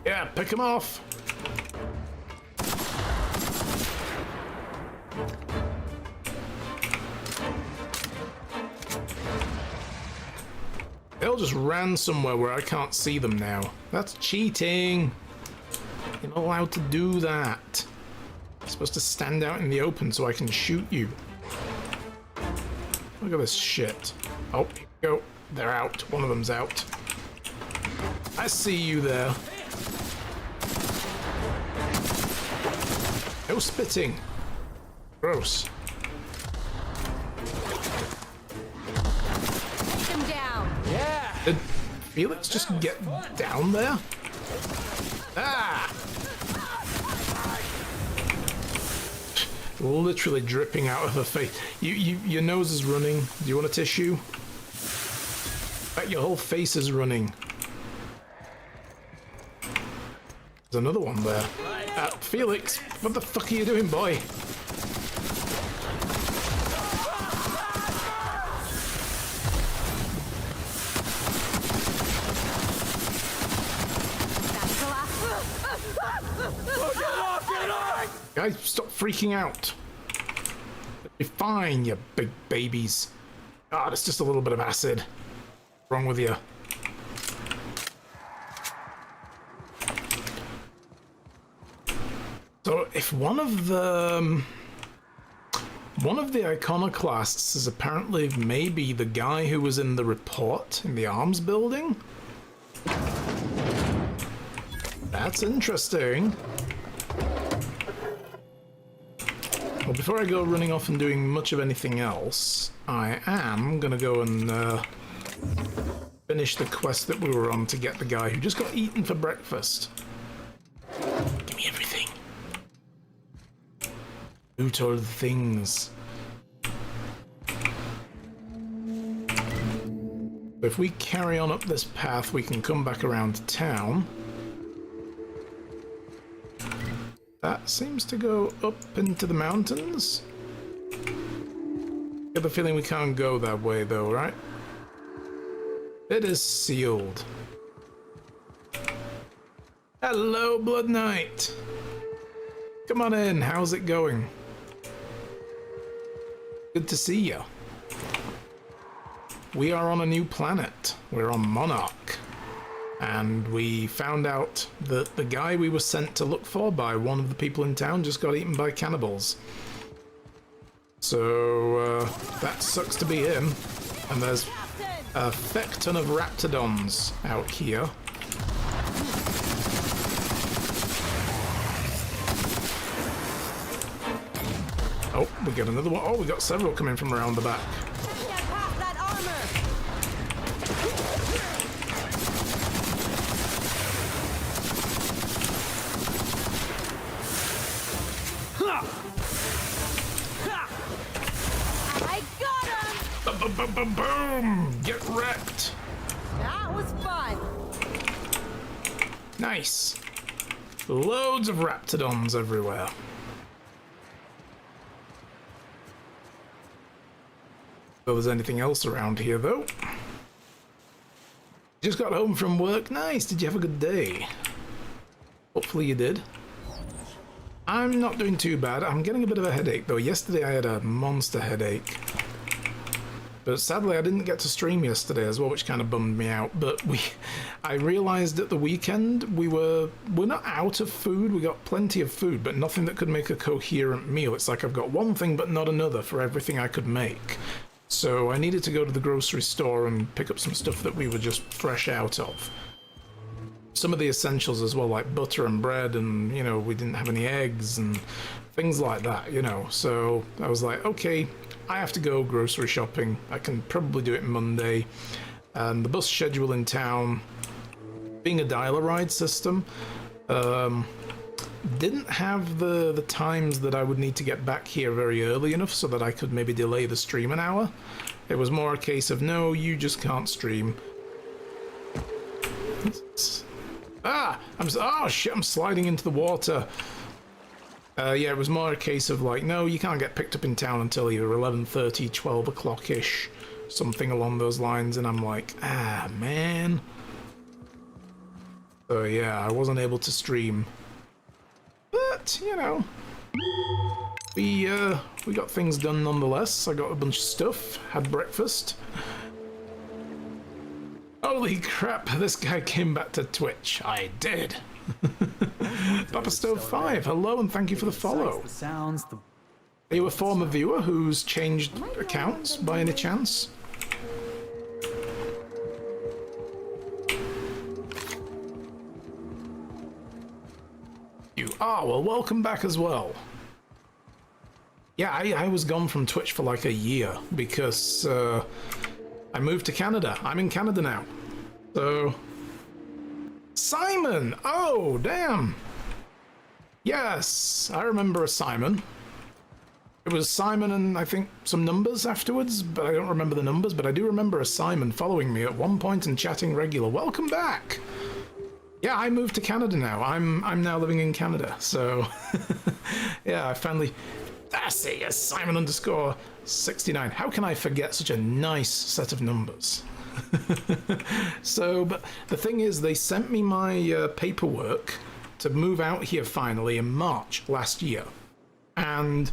Yeah, pick him off. They all just ran somewhere where I can't see them now. That's cheating. You're not allowed to do that. You're supposed to stand out in the open so I can shoot you. Look at this shit. Oh, here we go. They're out. One of them's out. I see you there. No spitting. Gross. Take him down. Yeah. Did Felix just get down there? Ah! Literally dripping out of her face. Your nose is running. Do you want a tissue? In fact, your whole face is running. There's another one there. Felix, what the fuck are you doing, boy? Guys, stop freaking out. You'll be fine, you big babies. Ah, that's just a little bit of acid. What's wrong with you? So if one of the iconoclasts is apparently maybe the guy who was in the report in the arms building. That's interesting. Well, before I go running off and doing much of anything else, I am gonna go and finish the quest that we were on to get the guy who just got eaten for breakfast. Give me everything. Loot all the things. If we carry on up this path, we can come back around to town. That seems to go up into the mountains. Get the feeling we can't go that way though, right? It is sealed. Hello, Blood Knight. Come on in, how's it going? Good to see you. We are on a new planet. We're on Monarch. And we found out that the guy we were sent to look for by one of the people in town just got eaten by cannibals. So, that sucks to be him. And there's a feck ton of raptidons out here. Oh, we got another one. Oh, we got several coming from around the back. I got him! Boom, boom, boom! Get wrecked! That was fun. Nice. Loads of raptidons everywhere. If there's anything else around here, though. Just got home from work. Nice. Did you have a good day? Hopefully you did. I'm not doing too bad. I'm getting a bit of a headache, though. Yesterday I had a monster headache. But sadly I didn't get to stream yesterday as well, which kind of bummed me out. But I realized at the weekend we're not out of food. We got plenty of food, but nothing that could make a coherent meal. It's like I've got one thing but not another for everything I could make. So I needed to go to the grocery store and pick up some stuff that we were just fresh out of. Some of the essentials as well, like butter and bread, and, you know, we didn't have any eggs and things like that, you know. So I was like, okay, I have to go grocery shopping. I can probably do it Monday. And the bus schedule in town, being a dial-a-ride system, didn't have the times that I would need to get back here very early enough so that I could maybe delay the stream an hour. It was more a case of, no, you just can't stream. Oh shit, I'm sliding into the water. Yeah, it was more a case of like, no, you can't get picked up in town until either 11:30, 12 o'clock-ish, something along those lines, and I'm like, man. So yeah, I wasn't able to stream. But, you know, we got things done nonetheless. I got a bunch of stuff, had breakfast. Holy crap, this guy came back to Twitch. I did. Papa Stove 5, hello and thank you for the follow. Are you a former viewer who's changed accounts by any chance? You are, well, welcome back as well. Yeah, I was gone from Twitch for like a year because I moved to Canada. I'm in Canada now. So... Simon! Oh, damn! Yes, I remember a Simon. It was Simon and I think some numbers afterwards, but I don't remember the numbers, but I do remember a Simon following me at one point and chatting regular. Welcome back! Yeah, I moved to Canada now. I'm now living in Canada, so... yeah, I finally... That's it, Simon underscore 69. How can I forget such a nice set of numbers? So, but the thing is, they sent me my paperwork to move out here finally in March last year. And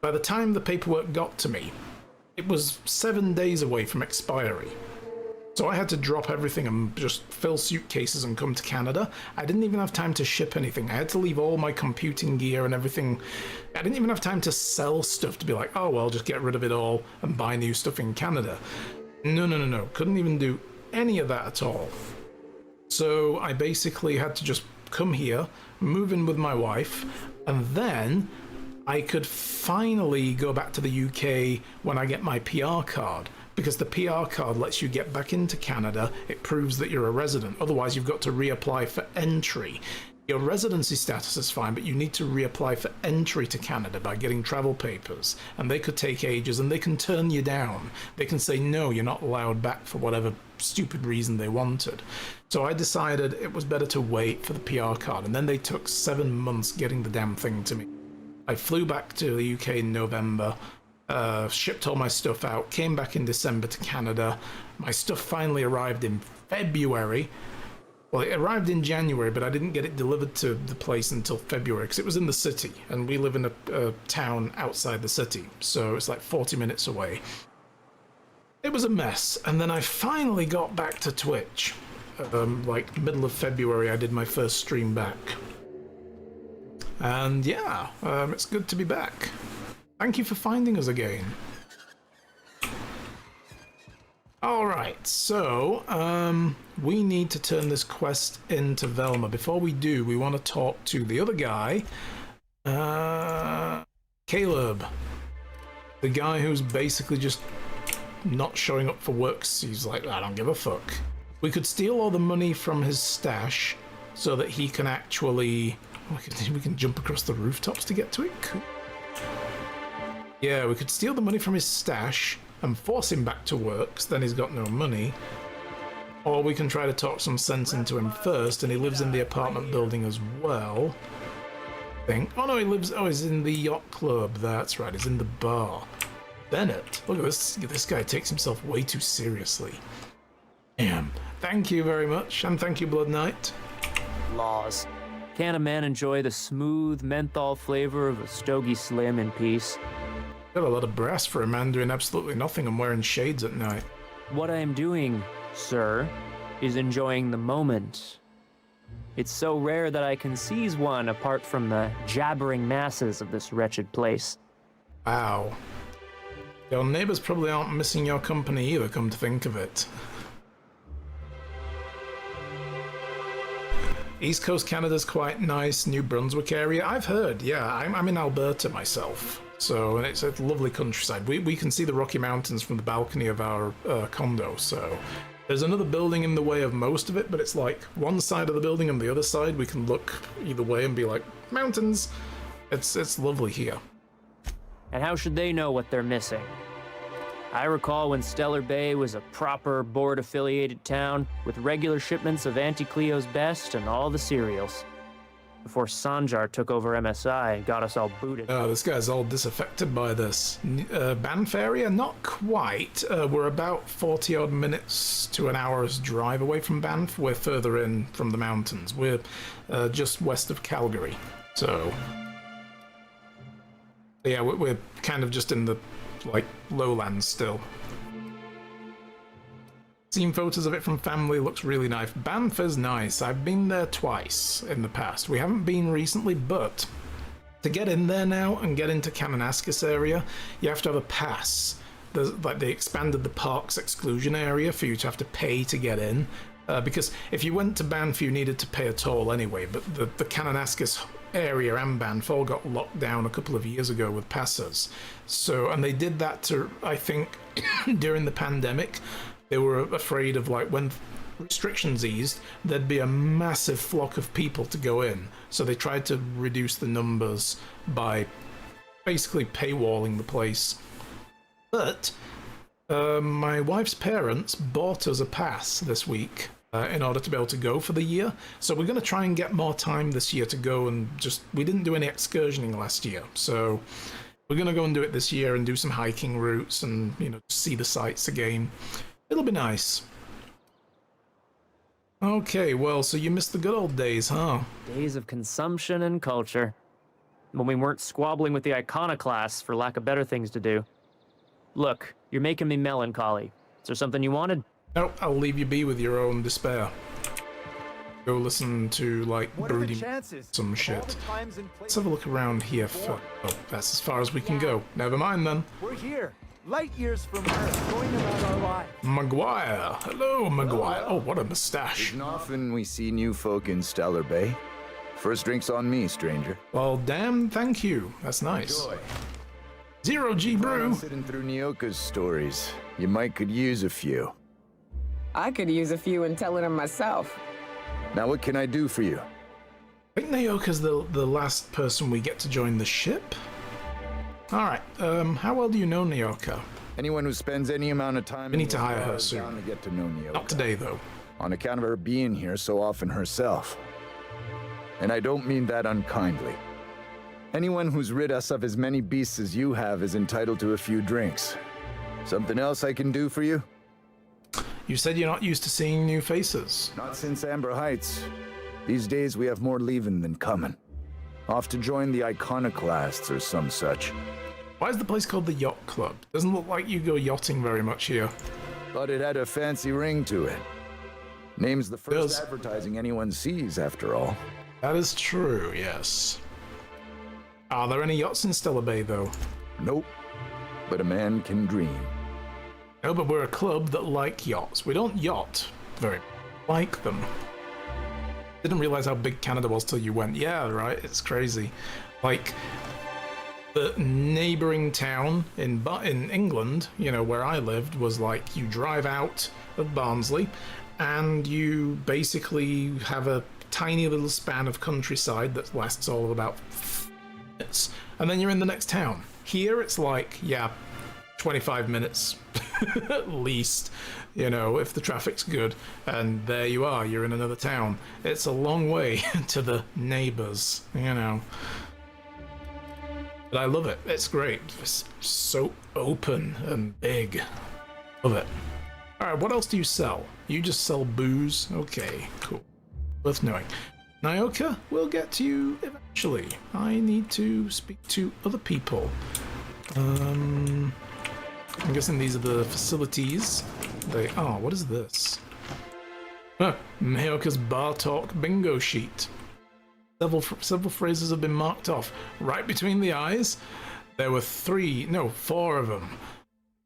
by the time the paperwork got to me, it was 7 days away from expiry. So I had to drop everything and just fill suitcases and come to Canada. I didn't even have time to ship anything. I had to leave all my computing gear and everything. I didn't even have time to sell stuff to be like, oh, well, just get rid of it all and buy new stuff in Canada. No. Couldn't even do any of that at all. So I basically had to just come here, move in with my wife, and then I could finally go back to the UK when I get my PR card. Because the PR card lets you get back into Canada, it proves that you're a resident. Otherwise, you've got to reapply for entry. Your residency status is fine, but you need to reapply for entry to Canada by getting travel papers. And they could take ages, and they can turn you down. They can say, no, you're not allowed back for whatever stupid reason they wanted. So I decided it was better to wait for the PR card, and then they took 7 months getting the damn thing to me. I flew back to the UK in November, shipped all my stuff out, came back in December to Canada. My stuff finally arrived in February. Well, it arrived in January, but I didn't get it delivered to the place until February because it was in the city, and we live in a town outside the city, so it's like 40 minutes away. It was a mess, and then I finally got back to Twitch. Like middle of February, I did my first stream back. And yeah, it's good to be back. Thank you for finding us again. Alright, so we need to turn this quest into Velma. Before we do, we want to talk to the other guy, Caleb. The guy who's basically just not showing up for work. He's like, I don't give a fuck. We could steal all the money from his stash so that he can actually... we can jump across the rooftops to get to it. Cool. Yeah, we could steal the money from his stash and force him back to work, because then he's got no money. Or we can try to talk some sense into him first, and he lives in the apartment building as well. I think. Oh no, he's in the yacht club. That's right, he's in the bar. Bennett, look at this. This guy takes himself way too seriously. Damn. Thank you very much, and thank you, Blood Knight. Laws. Can a man enjoy the smooth menthol flavor of a Stogie Slim in peace? Got a lot of brass for a man doing absolutely nothing and wearing shades at night. What I am doing, sir, is enjoying the moment. It's so rare that I can seize one apart from the jabbering masses of this wretched place. Wow. Your neighbors probably aren't missing your company either, come to think of it. East Coast Canada's quite nice, New Brunswick area. I've heard, yeah, I'm in Alberta myself. So, and it's a lovely countryside. We can see the Rocky Mountains from the balcony of our condo, so... There's another building in the way of most of it, but it's like one side of the building and the other side we can look either way and be like, mountains! It's lovely here. And how should they know what they're missing? I recall when Stellar Bay was a proper board-affiliated town with regular shipments of Auntie Cleo's Best and all the cereals. Before Sanjar took over MSI and got us all booted. Oh, this guy's all disaffected by this. Banff area? Not quite. We're about 40-odd minutes to an hour's drive away from Banff. We're further in from the mountains. We're just west of Calgary. So, yeah, we're kind of just in the, like, lowlands still. Seen photos of it from family, looks really nice. Banff is nice. I've been there twice in the past. We haven't been recently, but to get in there now and get into Kananaskis area, you have to have a pass. There's, like, they expanded the park's exclusion area for you to have to pay to get in. Because if you went to Banff, you needed to pay a toll anyway, but the Kananaskis area and Banff all got locked down a couple of years ago with passes. So, and they did that to, I think, during the pandemic. They were afraid of, like, when restrictions eased, there'd be a massive flock of people to go in. So they tried to reduce the numbers by basically paywalling the place. But my wife's parents bought us a pass this week in order to be able to go for the year. So we're going to try and get more time this year to go and just... We didn't do any excursioning last year, so we're going to go and do it this year and do some hiking routes and, you know, see the sights again. It'll be nice. Okay, well, so you missed the good old days, huh? Days of consumption and culture. When we weren't squabbling with the iconoclasts for lack of better things to do. Look, you're making me melancholy. Is there something you wanted? No, I'll leave you be with your own despair. Go listen to, like, brooding some shit. Let's have a look around here for... Oh, that's as far as we can go. Never mind, then. We're here. Light years from Earth, going about our lives. Maguire. Hello, Maguire. Oh, what a mustache. Isn't often we see new folk in Stellar Bay. First drink's on me, stranger. Well, damn, thank you. That's nice. Enjoy. Zero G Brew. Sitting through Nyoka's stories. You might could use a few. I could use a few and telling them myself. Now what can I do for you? I think Nyoka's the last person we get to join the ship. Alright, how well do you know Nyoka? Anyone who spends any amount of time... We need to hire her soon. To get to know Nyoka. Not today, though. On account of her being here so often herself. And I don't mean that unkindly. Anyone who's rid us of as many beasts as you have is entitled to a few drinks. Something else I can do for you? You said you're not used to seeing new faces. Not since Amber Heights. These days we have more leaving than coming. Off to join the iconoclasts or some such. Why is the place called the Yacht Club? Doesn't look like you go yachting very much here. Thought it had a fancy ring to it. Name's the first advertising anyone sees, after all. That is true, yes. Are there any yachts in Stellar Bay, though? Nope. But a man can dream. No, but we're a club that like yachts. We don't yacht very like them. Didn't realize how big Canada was till you went. Yeah, right, it's crazy. Like, the neighboring town in England, you know, where I lived, was like you drive out of Barnsley and you basically have a tiny little span of countryside that lasts all of about 5 minutes, and then you're in the next town. Here it's like, yeah, 25 minutes. at least, you know, if the traffic's good. And there you are, you're in another town. It's a long way to the neighbors, you know. But I love it. It's great. It's so open and big. Love it. Alright, what else do you sell? You just sell booze? Okay, cool. Worth knowing. Nyoka, we'll get to you eventually. I need to speak to other people. I'm guessing these are the facilities. Oh, what is this? Nyoka's bar talk bingo sheet. Several phrases have been marked off. Right between the eyes, there were 4 of them.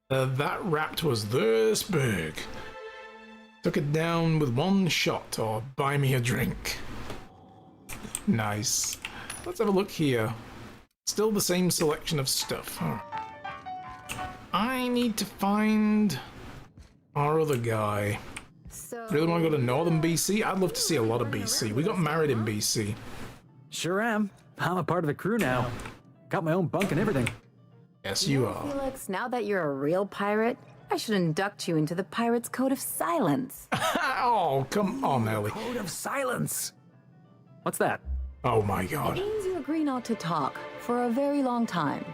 That rat was this big. Took it down with one shot, or buy me a drink. Nice. Let's have a look here. Still the same selection of stuff. Huh. I need to find our other guy. Really want to go to northern BC? I'd love to see a lot of BC. We got married in BC. Sure am. I'm a part of the crew now. Got my own bunk and everything. Yes, you are. Felix, now that you're a real pirate, I should induct you into the Pirate's Code of Silence. Oh, come on, Ellie. Code of Silence. What's that? Oh my god. It means you agree not to talk for a very long time.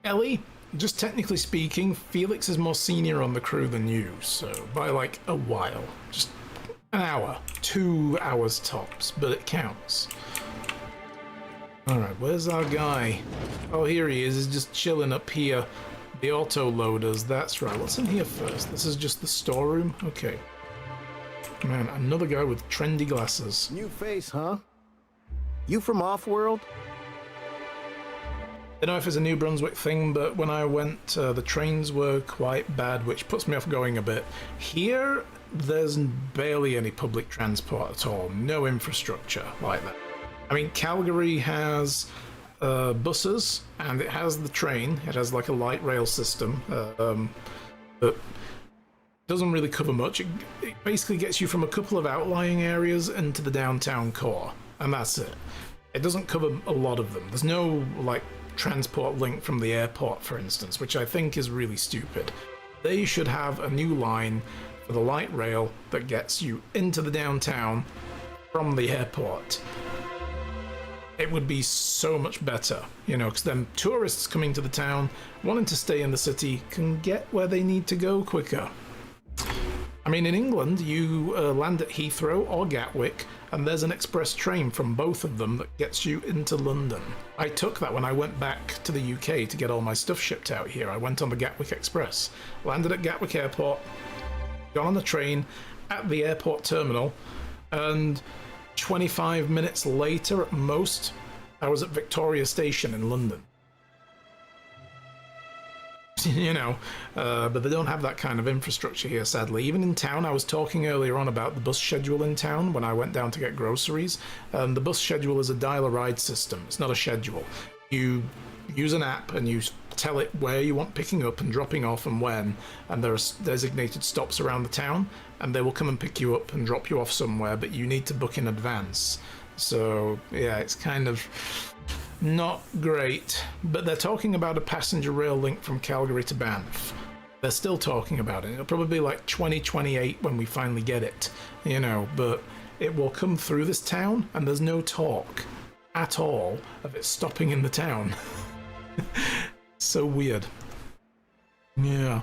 Ellie, just technically speaking, Felix is more senior on the crew than you, so by like a while. Just an hour, 2 hours tops, but it counts. Alright, where's our guy? Oh, here he is. He's just chilling up here. The auto loaders, that's right. What's in here first? This is just the storeroom? Okay. Man, another guy with trendy glasses. New face, huh? You from off-world? I don't know if it's a New Brunswick thing, but when I went, the trains were quite bad, which puts me off going a bit. Here, there's barely any public transport at all. No infrastructure like that. I mean, Calgary has buses, and it has the train. It has like a light rail system, but doesn't really cover much. It basically gets you from a couple of outlying areas into the downtown core, and that's it. It doesn't cover a lot of them. There's no, like, transport link from the airport, for instance, which I think is really stupid. They should have a new line for the light rail that gets you into the downtown from the airport. It would be so much better, you know, because then tourists coming to the town, wanting to stay in the city, can get where they need to go quicker. I mean, in England, you land at Heathrow or Gatwick, and there's an express train from both of them that gets you into London. I took that when I went back to the UK to get all my stuff shipped out here. I went on the Gatwick Express, landed at Gatwick Airport, got on the train at the airport terminal, and 25 minutes later at most, I was at Victoria Station in London. You know, but they don't have that kind of infrastructure here, sadly. Even in town, I was talking earlier on about the bus schedule in town when I went down to get groceries. The bus schedule is a dial-a-ride system. It's not a schedule. You use an app and you tell it where you want picking up and dropping off and when, and there are designated stops around the town, and they will come and pick you up and drop you off somewhere, but you need to book in advance. So, yeah, it's kind of not great, but they're talking about a passenger rail link from Calgary to Banff. They're still talking about it. It'll probably be like 2028 when we finally get it, you know, but it will come through this town, and there's no talk at all of it stopping in the town. So weird. Yeah.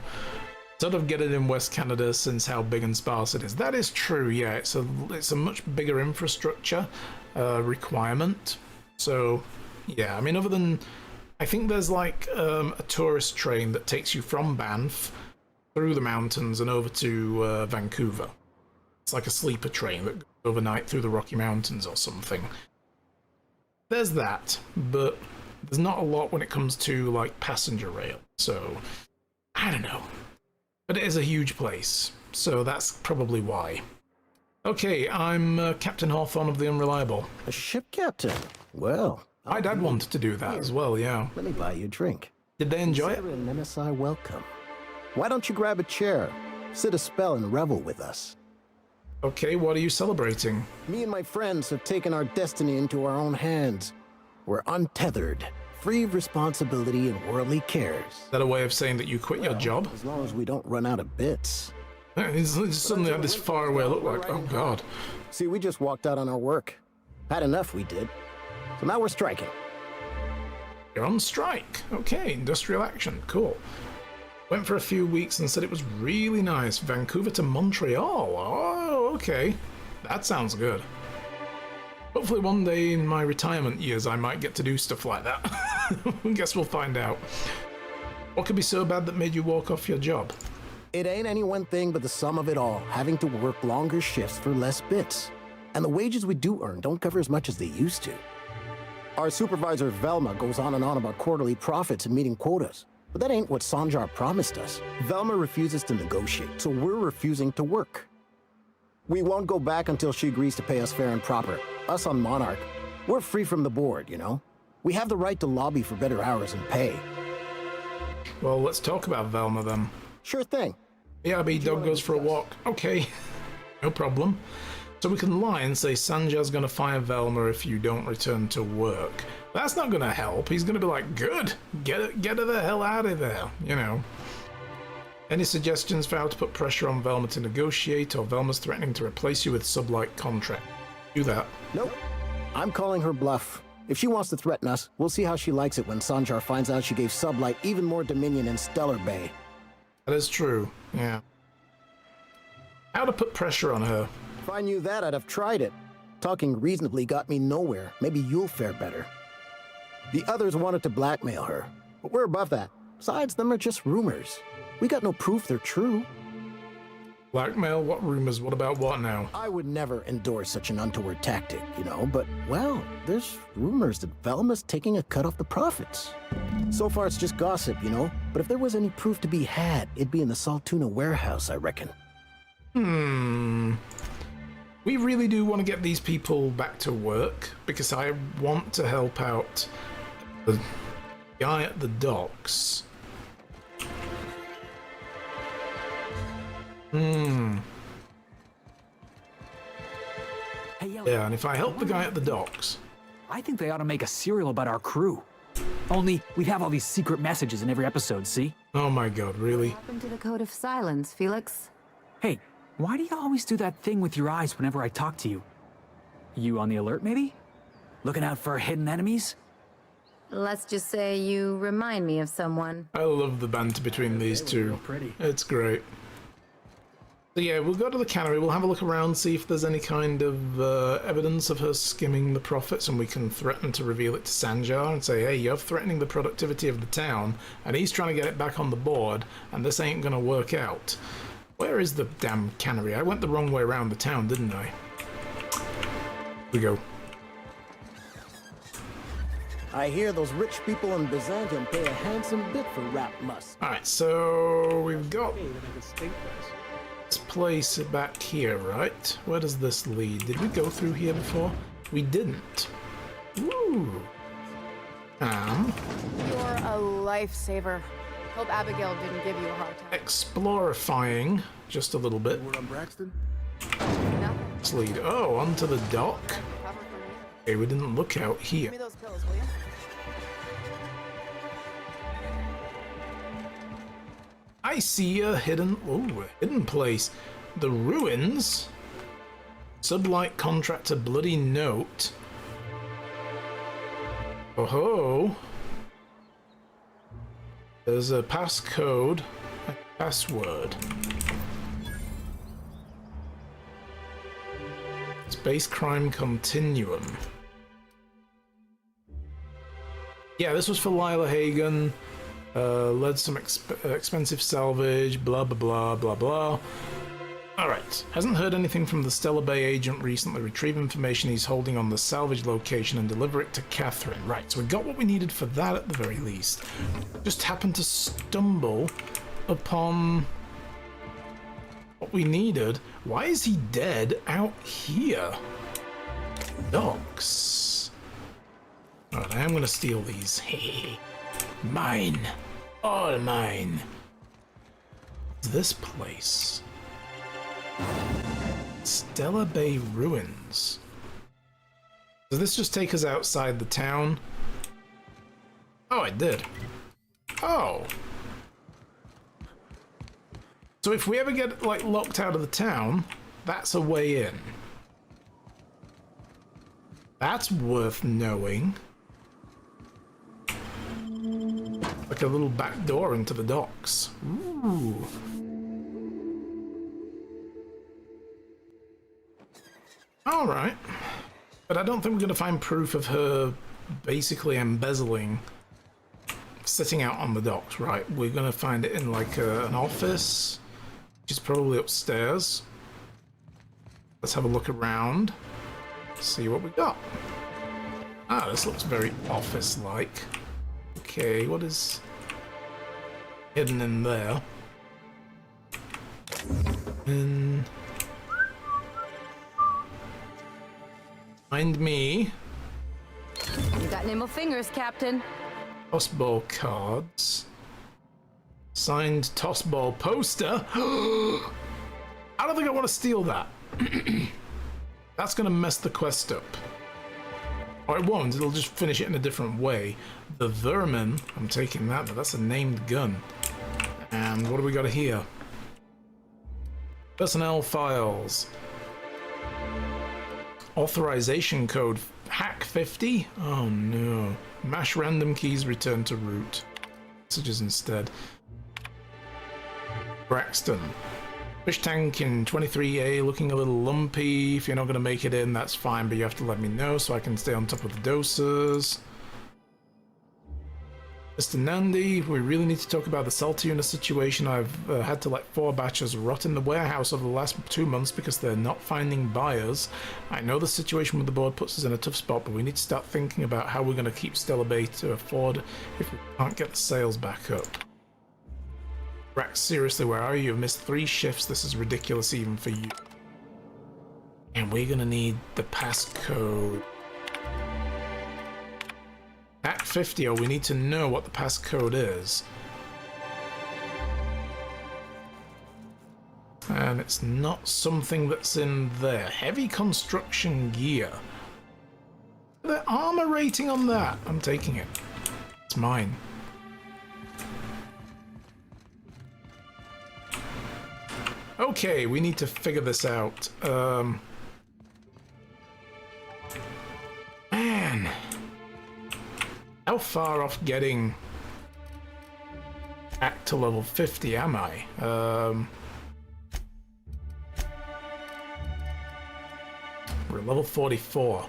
Sort of get it in West Canada since how big and sparse it is. That is true, yeah. It's a much bigger infrastructure requirement. So, yeah, I mean, other than... I think there's like a tourist train that takes you from Banff through the mountains and over to Vancouver. It's like a sleeper train that goes overnight through the Rocky Mountains or something. There's that, but there's not a lot when it comes to like passenger rail. So, I don't know. But it is a huge place, so that's probably why. Okay, I'm Captain Hawthorne of the Unreliable. A ship captain? Well... My dad wanted to do that as well, yeah. Let me buy you a drink. Did they enjoy it? Consider an MSI welcome. Why don't you grab a chair, sit a spell and revel with us? Okay, what are you celebrating? Me and my friends have taken our destiny into our own hands. We're untethered, free of responsibility and worldly cares. Is that a way of saying that you quit your job? As long as we don't run out of bits. It's suddenly had this faraway look like, oh god. See, we just walked out on our work. Had enough, we did. So now we're striking. You're on strike. Okay, industrial action. Cool. Went for a few weeks and said it was really nice. Vancouver to Montreal. Oh, okay. That sounds good. Hopefully one day in my retirement years I might get to do stuff like that. I guess we'll find out. What could be so bad that made you walk off your job? It ain't any one thing but the sum of it all, having to work longer shifts for less bits. And the wages we do earn don't cover as much as they used to. Our supervisor Velma goes on and on about quarterly profits and meeting quotas. But that ain't what Sanjar promised us. Velma refuses to negotiate, so we're refusing to work. We won't go back until she agrees to pay us fair and proper. Us on Monarch, we're free from the board, you know? We have the right to lobby for better hours and pay. Well, let's talk about Velma then. Sure thing. BRB dog goes for a walk. Okay, no problem. So we can lie and say Sanjar's gonna fire Velma if you don't return to work. That's not gonna help. He's gonna be like, good, get her the hell out of there, you know. Any suggestions for how to put pressure on Velma to negotiate, or Velma's threatening to replace you with Sublight contract? Do that. Nope. I'm calling her bluff. If she wants to threaten us, we'll see how she likes it when Sanjar finds out she gave Sublight even more dominion in Stellar Bay. That is true, yeah. How to put pressure on her? If I knew that, I'd have tried it. Talking reasonably got me nowhere. Maybe you'll fare better. The others wanted to blackmail her, but we're above that. Besides, them are just rumors. We got no proof they're true. Blackmail? What rumors? What about what now? I would never endorse such an untoward tactic, you know, but, well, there's rumors that Velma's taking a cut off the profits. So far it's just gossip, you know, but if there was any proof to be had, it'd be in the Saltuna warehouse, I reckon. We really do want to get these people back to work, because I want to help out the guy at the docks. Yeah, and if I help the guy at the docks... I think they ought to make a serial about our crew. Only, we have all these secret messages in every episode, see? Oh my god, really? What happened to the Code of Silence, Felix? Hey, why do you always do that thing with your eyes whenever I talk to you? You on the alert, maybe? Looking out for hidden enemies? Let's just say you remind me of someone. I love the banter between these two. It's great. So yeah, we'll go to the cannery, we'll have a look around, see if there's any kind of evidence of her skimming the profits, and we can threaten to reveal it to Sanjar and say, hey, you're threatening the productivity of the town, and he's trying to get it back on the board, and this ain't gonna work out. Where is the damn cannery? I went the wrong way around the town, didn't I? Here we go. I hear those rich people in Byzantium pay a handsome bit for rat musk. Alright, so we've got this place back here, right? Where does this lead? Did we go through here before? We didn't. Ooh. You're a lifesaver. Hope Abigail didn't give you a hard time. Explorifying just a little bit. Word on Braxton? Let's lead. Oh, onto the dock. Okay, we didn't look out here. Give me those pills, will you? I see a hidden place. The ruins. Sublight contractor bloody note. Oh ho. There's a passcode, a password. Space crime continuum. Yeah, this was for Lila Hagen. Led some expensive salvage, blah blah blah blah blah. Alright, hasn't heard anything from the Stellar Bay agent recently. Retrieve information he's holding on the salvage location and deliver it to Catherine. Right, so we got what we needed for that at the very least. Just happened to stumble upon what we needed. Why is he dead out here? Docks. Alright, I am gonna steal these. Hey, mine. All mine. This place. Stellar Bay Ruins. Does this just take us outside the town? Oh, it did. Oh. So if we ever get, like, locked out of the town, that's a way in. That's worth knowing. Like a little back door into the docks. Ooh. Alright. But I don't think we're going to find proof of her basically embezzling, sitting out on the docks, right? We're going to find it in like an office, which is probably upstairs. Let's have a look around, see what we got. Ah, this looks very office-like. Okay, what is hidden in there? And find me. You got nimble fingers, Captain. Tossball cards. Signed tossball poster. I don't think I want to steal that. That's going to mess the quest up. Or it won't, it'll just finish it in a different way. The vermin, I'm taking that, but that's a named gun. And what do we got here? Personnel files. Authorization code hack 50? Oh no. Mash random keys return to root. Messages instead. Braxton. Fish tank in 23A looking a little lumpy. If you're not going to make it in, that's fine, but you have to let me know so I can stay on top of the doses. Mr. Nandi, we really need to talk about the salt tuna situation. I've had to let 4 batches rot in the warehouse over the last 2 months because they're not finding buyers. I know the situation with the board puts us in a tough spot, but we need to start thinking about how we're going to keep Stellar Bay to afford if we can't get the sales back up. Rax, seriously, where are you? You've missed 3 shifts. This is ridiculous even for you. And we're going to need the passcode. Act 50, we need to know what the passcode is. And it's not something that's in there. Heavy construction gear. The armor rating on that. I'm taking it. It's mine. Okay, we need to figure this out. Man. How far off getting back to level 50 am I? We're at level 44.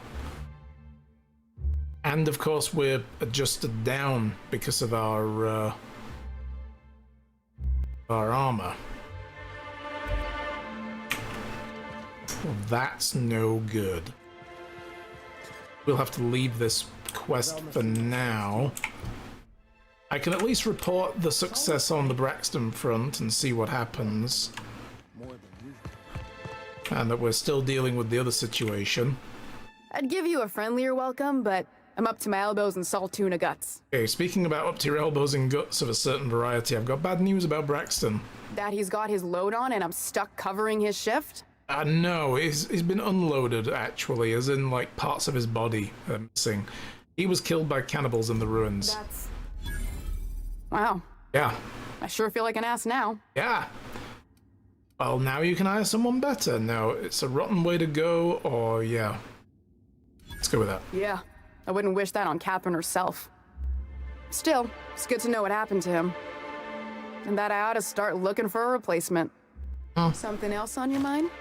And of course we're adjusted down because of our armor. Well, that's no good. We'll have to leave this quest for now. I can at least report the success on the Braxton front and see what happens. And that we're still dealing with the other situation. I'd give you a friendlier welcome, but I'm up to my elbows in salt tuna guts. Okay, speaking about up to your elbows in guts of a certain variety, I've got bad news about Braxton. That he's got his load on and I'm stuck covering his shift? No, he's been unloaded, actually, as in, like, parts of his body are missing. He was killed by cannibals in the ruins. That's... Wow. Yeah. I sure feel like an ass now. Yeah. Well, now you can hire someone better. No, it's a rotten way to go, or yeah. Let's go with that. Yeah, I wouldn't wish that on Catherine herself. Still, it's good to know what happened to him. And that I ought to start looking for a replacement. Something else on your mind?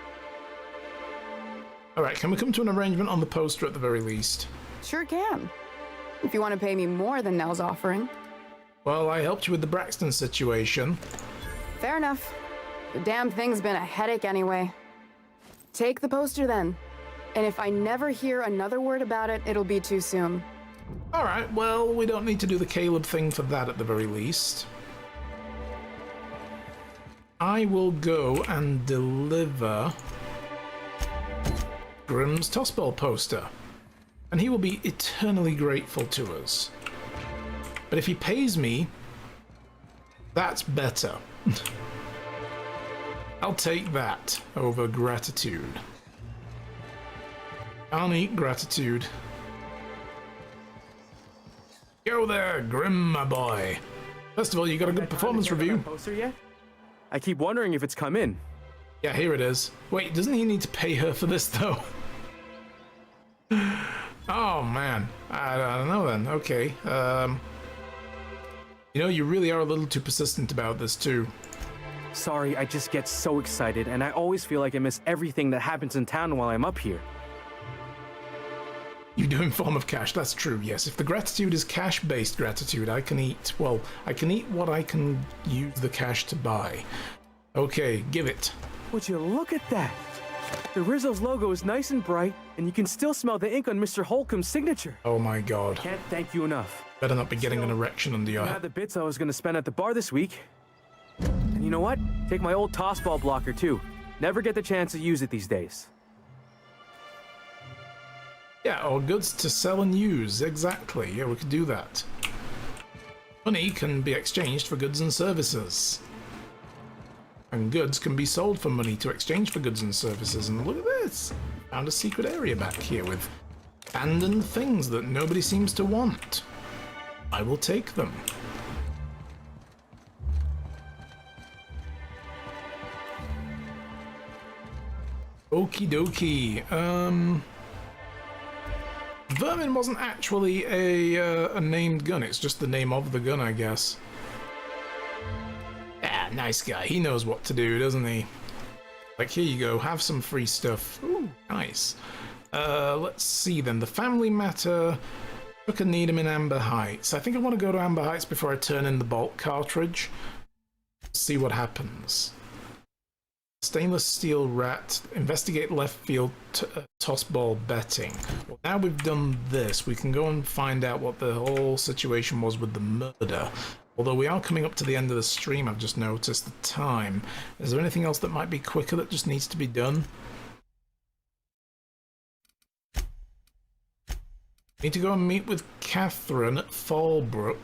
Alright, can we come to an arrangement on the poster at the very least? Sure can. If you want to pay me more than Nell's offering. Well, I helped you with the Braxton situation. Fair enough. The damn thing's been a headache anyway. Take the poster then. And if I never hear another word about it, it'll be too soon. Alright, well, we don't need to do the Caleb thing for that at the very least. I will go and deliver Grimm's Tossball poster, and he will be eternally grateful to us. But if he pays me, that's better. I'll take that over gratitude. Can't eat gratitude. Go there, Grim, my boy. First of all, you got a good performance review. Poster yet? I keep wondering if it's come in. Yeah, here it is. Wait, doesn't he need to pay her for this, though? Oh, man. I don't know then. Okay. You know, you really are a little too persistent about this, too. Sorry, I just get so excited, and I always feel like I miss everything that happens in town while I'm up here. You do in form of cash, that's true, yes. If the gratitude is cash-based gratitude, I can eat what I can use the cash to buy. Okay, give it. Would you look at that? The Rizzo's logo is nice and bright, and you can still smell the ink on Mr. Holcomb's signature. Oh my god. Can't thank you enough. Better not be getting an erection under your I head. had the bits I was going to spend at the bar this week. And you know what? Take my old toss ball blocker, too. Never get the chance to use it these days. Yeah, or goods to sell and use, exactly. Yeah, we could do that. Money can be exchanged for goods and services. And goods can be sold for money to exchange for goods and services. And look at this! Found a secret area back here with abandoned things that nobody seems to want. I will take them. Okie dokie. Vermin wasn't actually a named gun, it's just the name of the gun, I guess. Ah, nice guy. He knows what to do, doesn't he? Like, here you go, have some free stuff. Ooh, nice. Let's see then. The family matter. Look and need him in Amber Heights. I think I want to go to Amber Heights before I turn in the bolt cartridge. See what happens. Stainless steel rat. Investigate left field toss ball betting. Well, now we've done this, we can go and find out what the whole situation was with the murder. Although we are coming up to the end of the stream, I've just noticed the time. Is there anything else that might be quicker that just needs to be done? Need to go and meet with Catherine at Fallbrook.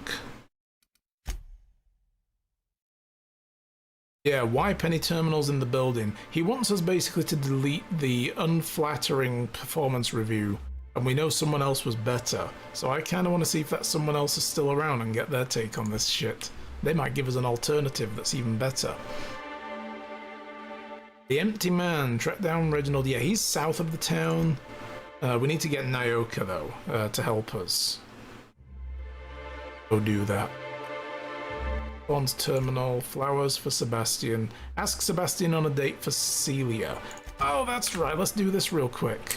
Yeah, wipe any terminals in the building. He wants us basically to delete the unflattering performance review, and we know someone else was better. So I kind of want to see if that someone else is still around and get their take on this shit. They might give us an alternative that's even better. The Empty Man, track down Reginald. Yeah, he's south of the town. We need to get Nyoka, though, to help us. Go do that. Bond's terminal, flowers for Sebastian. Ask Sebastian on a date for Celia. Oh, that's right, let's do this real quick.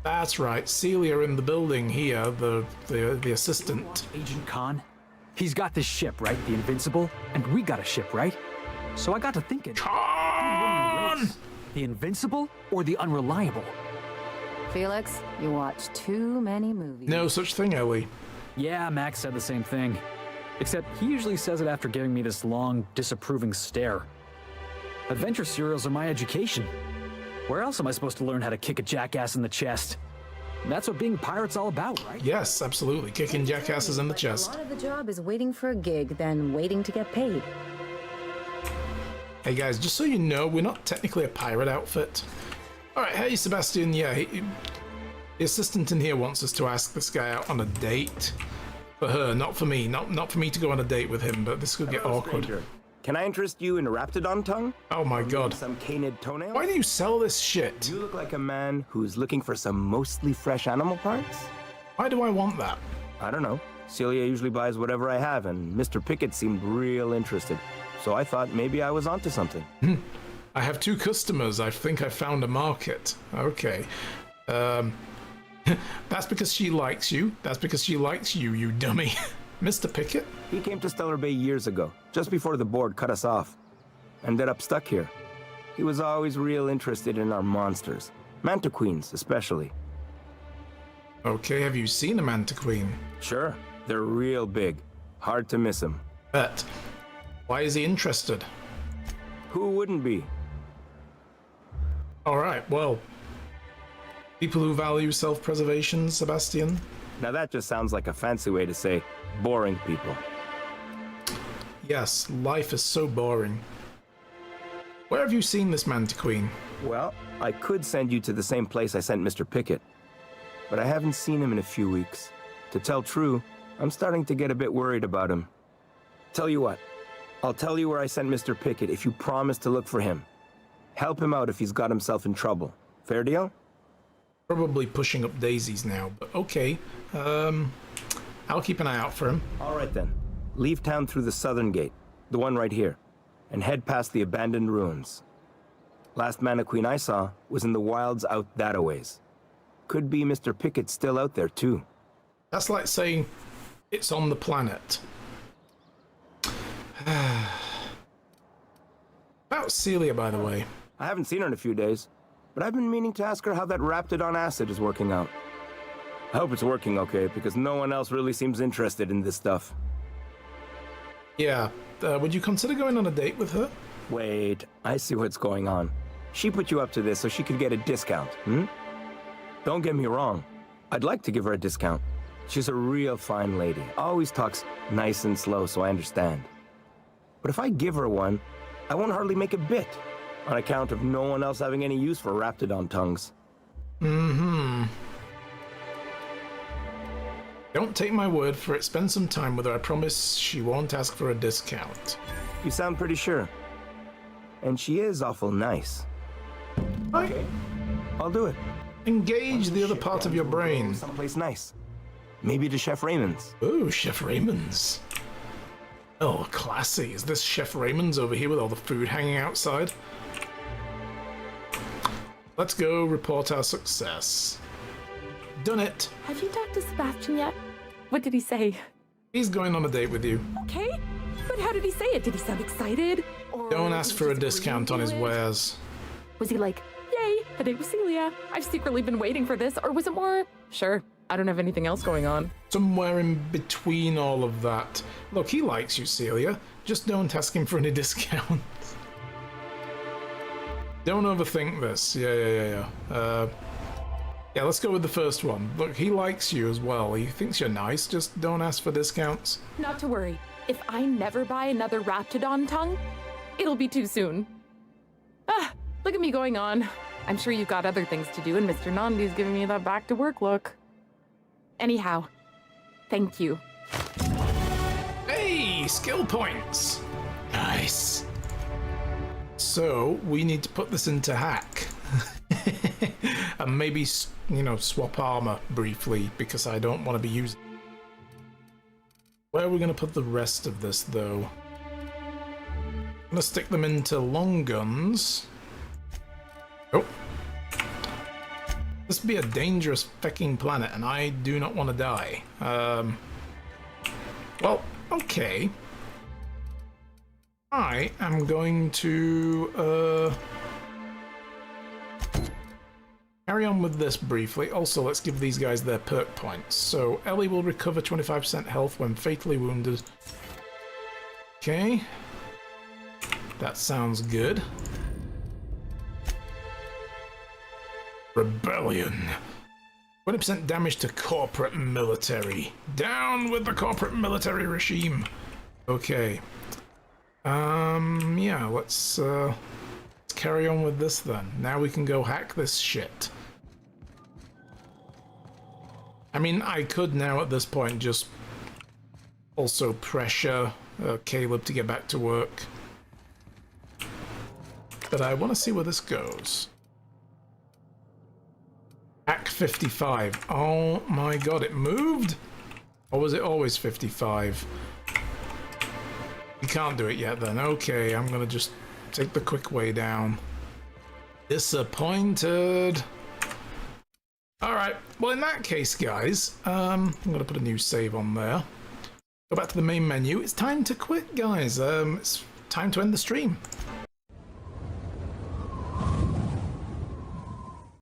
That's right, Celia in the building here, the assistant. Agent Khan, he's got this ship, right? The Invincible? And we got a ship, right? So I got to thinking. Khan! The Invincible or the Unreliable? Felix, you watch too many movies. No such thing, Ellie. Yeah, Max said the same thing. Except he usually says it after giving me this long, disapproving stare. Adventure serials are my education. Where else am I supposed to learn how to kick a jackass in the chest? That's what being a pirate's all about, right? Yes, absolutely. Kicking jackasses in the chest. A lot of the job is waiting for a gig, then waiting to get paid. Hey guys, just so you know, we're not technically a pirate outfit. Alright, hey Sebastian, yeah, the assistant in here wants us to ask this guy out on a date. For her, not for me. Not for me to go on a date with him, but this could get awkward. Stranger. Can I interest you in a raptidon tongue? Oh my god. Some canid toenails? Why do you sell this shit? You look like a man who's looking for some mostly fresh animal parts. Why do I want that? I don't know. Celia usually buys whatever I have, and Mr. Pickett seemed real interested. So I thought maybe I was onto something. I have 2 customers. I think I found a market. Okay. That's because she likes you. That's because she likes you, you dummy. Mr. Pickett? He came to Stellar Bay years ago, just before the board cut us off. Ended up stuck here. He was always real interested in our monsters. Mantiqueens, especially. Okay, have you seen a Mantiqueen? Sure. They're real big. Hard to miss them. Bet. Why is he interested? Who wouldn't be? Alright, well. People who value self-preservation, Sebastian? Now that just sounds like a fancy way to say boring people. Yes, life is so boring. Where have you seen this Mantiqueen? Well, I could send you to the same place I sent Mr. Pickett, but I haven't seen him in a few weeks. To tell true, I'm starting to get a bit worried about him. Tell you what, I'll tell you where I sent Mr. Pickett if you promise to look for him. Help him out if he's got himself in trouble. Fair deal? Probably pushing up daisies now, but okay. I'll keep an eye out for him. All right then. Leave town through the southern gate, the one right here, and head past the abandoned ruins. Last Mannequin I saw was in the wilds out that-a-ways. Could be Mr. Pickett still out there too. That's like saying it's on the planet. About Celia, by the way. I haven't seen her in a few days, but I've been meaning to ask her how that Raptidon acid is working out. I hope it's working okay, because no one else really seems interested in this stuff. Yeah, would you consider going on a date with her? Wait, I see what's going on. She put you up to this so she could get a discount, Don't get me wrong. I'd like to give her a discount. She's a real fine lady. Always talks nice and slow, so I understand. But if I give her one, I won't hardly make a bit, on account of no one else having any use for Raptidon tongues. Don't take my word for it. Spend some time with her. I promise she won't ask for a discount. You sound pretty sure. And she is awful nice. Okay. I'll do it. Engage the other part of your brain. Someplace nice. Maybe to Chef Raymond's. Ooh, Chef Raymond's. Oh, classy. Is this Chef Raymond's over here with all the food hanging outside? Let's go report our success. Done it. Have you talked to Sebastian yet? What did he say? He's going on a date with you. Okay, but how did he say it? Did he sound excited? Or Don't ask for a discount on his wares. Was he like, yay, a date with Celia? I've secretly been waiting for this. Or was it more, sure, I don't have anything else going on? Somewhere in between all of that. Look, he likes you, Celia. Just don't ask him for any discounts. Don't overthink this. Yeah. Yeah, let's go with the first one. Look, he likes you as well. He thinks you're nice. Just don't ask for discounts. Not to worry. If I never buy another Raptidon tongue, it'll be too soon. Ah, look at me going on. I'm sure you've got other things to do, and Mr. Nandi's giving me that back-to-work look. Anyhow, thank you. Hey, skill points. Nice. So, we need to put this into hack. And maybe, swap armor briefly, because I don't want to be using... Where are we going to put the rest of this, though? I'm going to stick them into long guns. Oh. This would be a dangerous fucking planet, and I do not want to die. Well, okay. I am going to, carry on with this briefly. Also, let's give these guys their perk points. So, Ellie will recover 25% health when fatally wounded. Okay. That sounds good. Rebellion. 20% damage to corporate military. Down with the corporate military regime. Okay. Yeah, let's carry on with this then. Now we can go hack this shit. I mean, I could now at this point just also pressure Caleb to get back to work. But I want to see where this goes. Hack 55. Oh my god, it moved? Or was it always 55? You can't do it yet then. Okay, I'm gonna just take the quick way down. Disappointed. Alright, well in that case, guys, I'm gonna put a new save on there. Go back to the main menu. It's time to quit, guys. It's time to end the stream.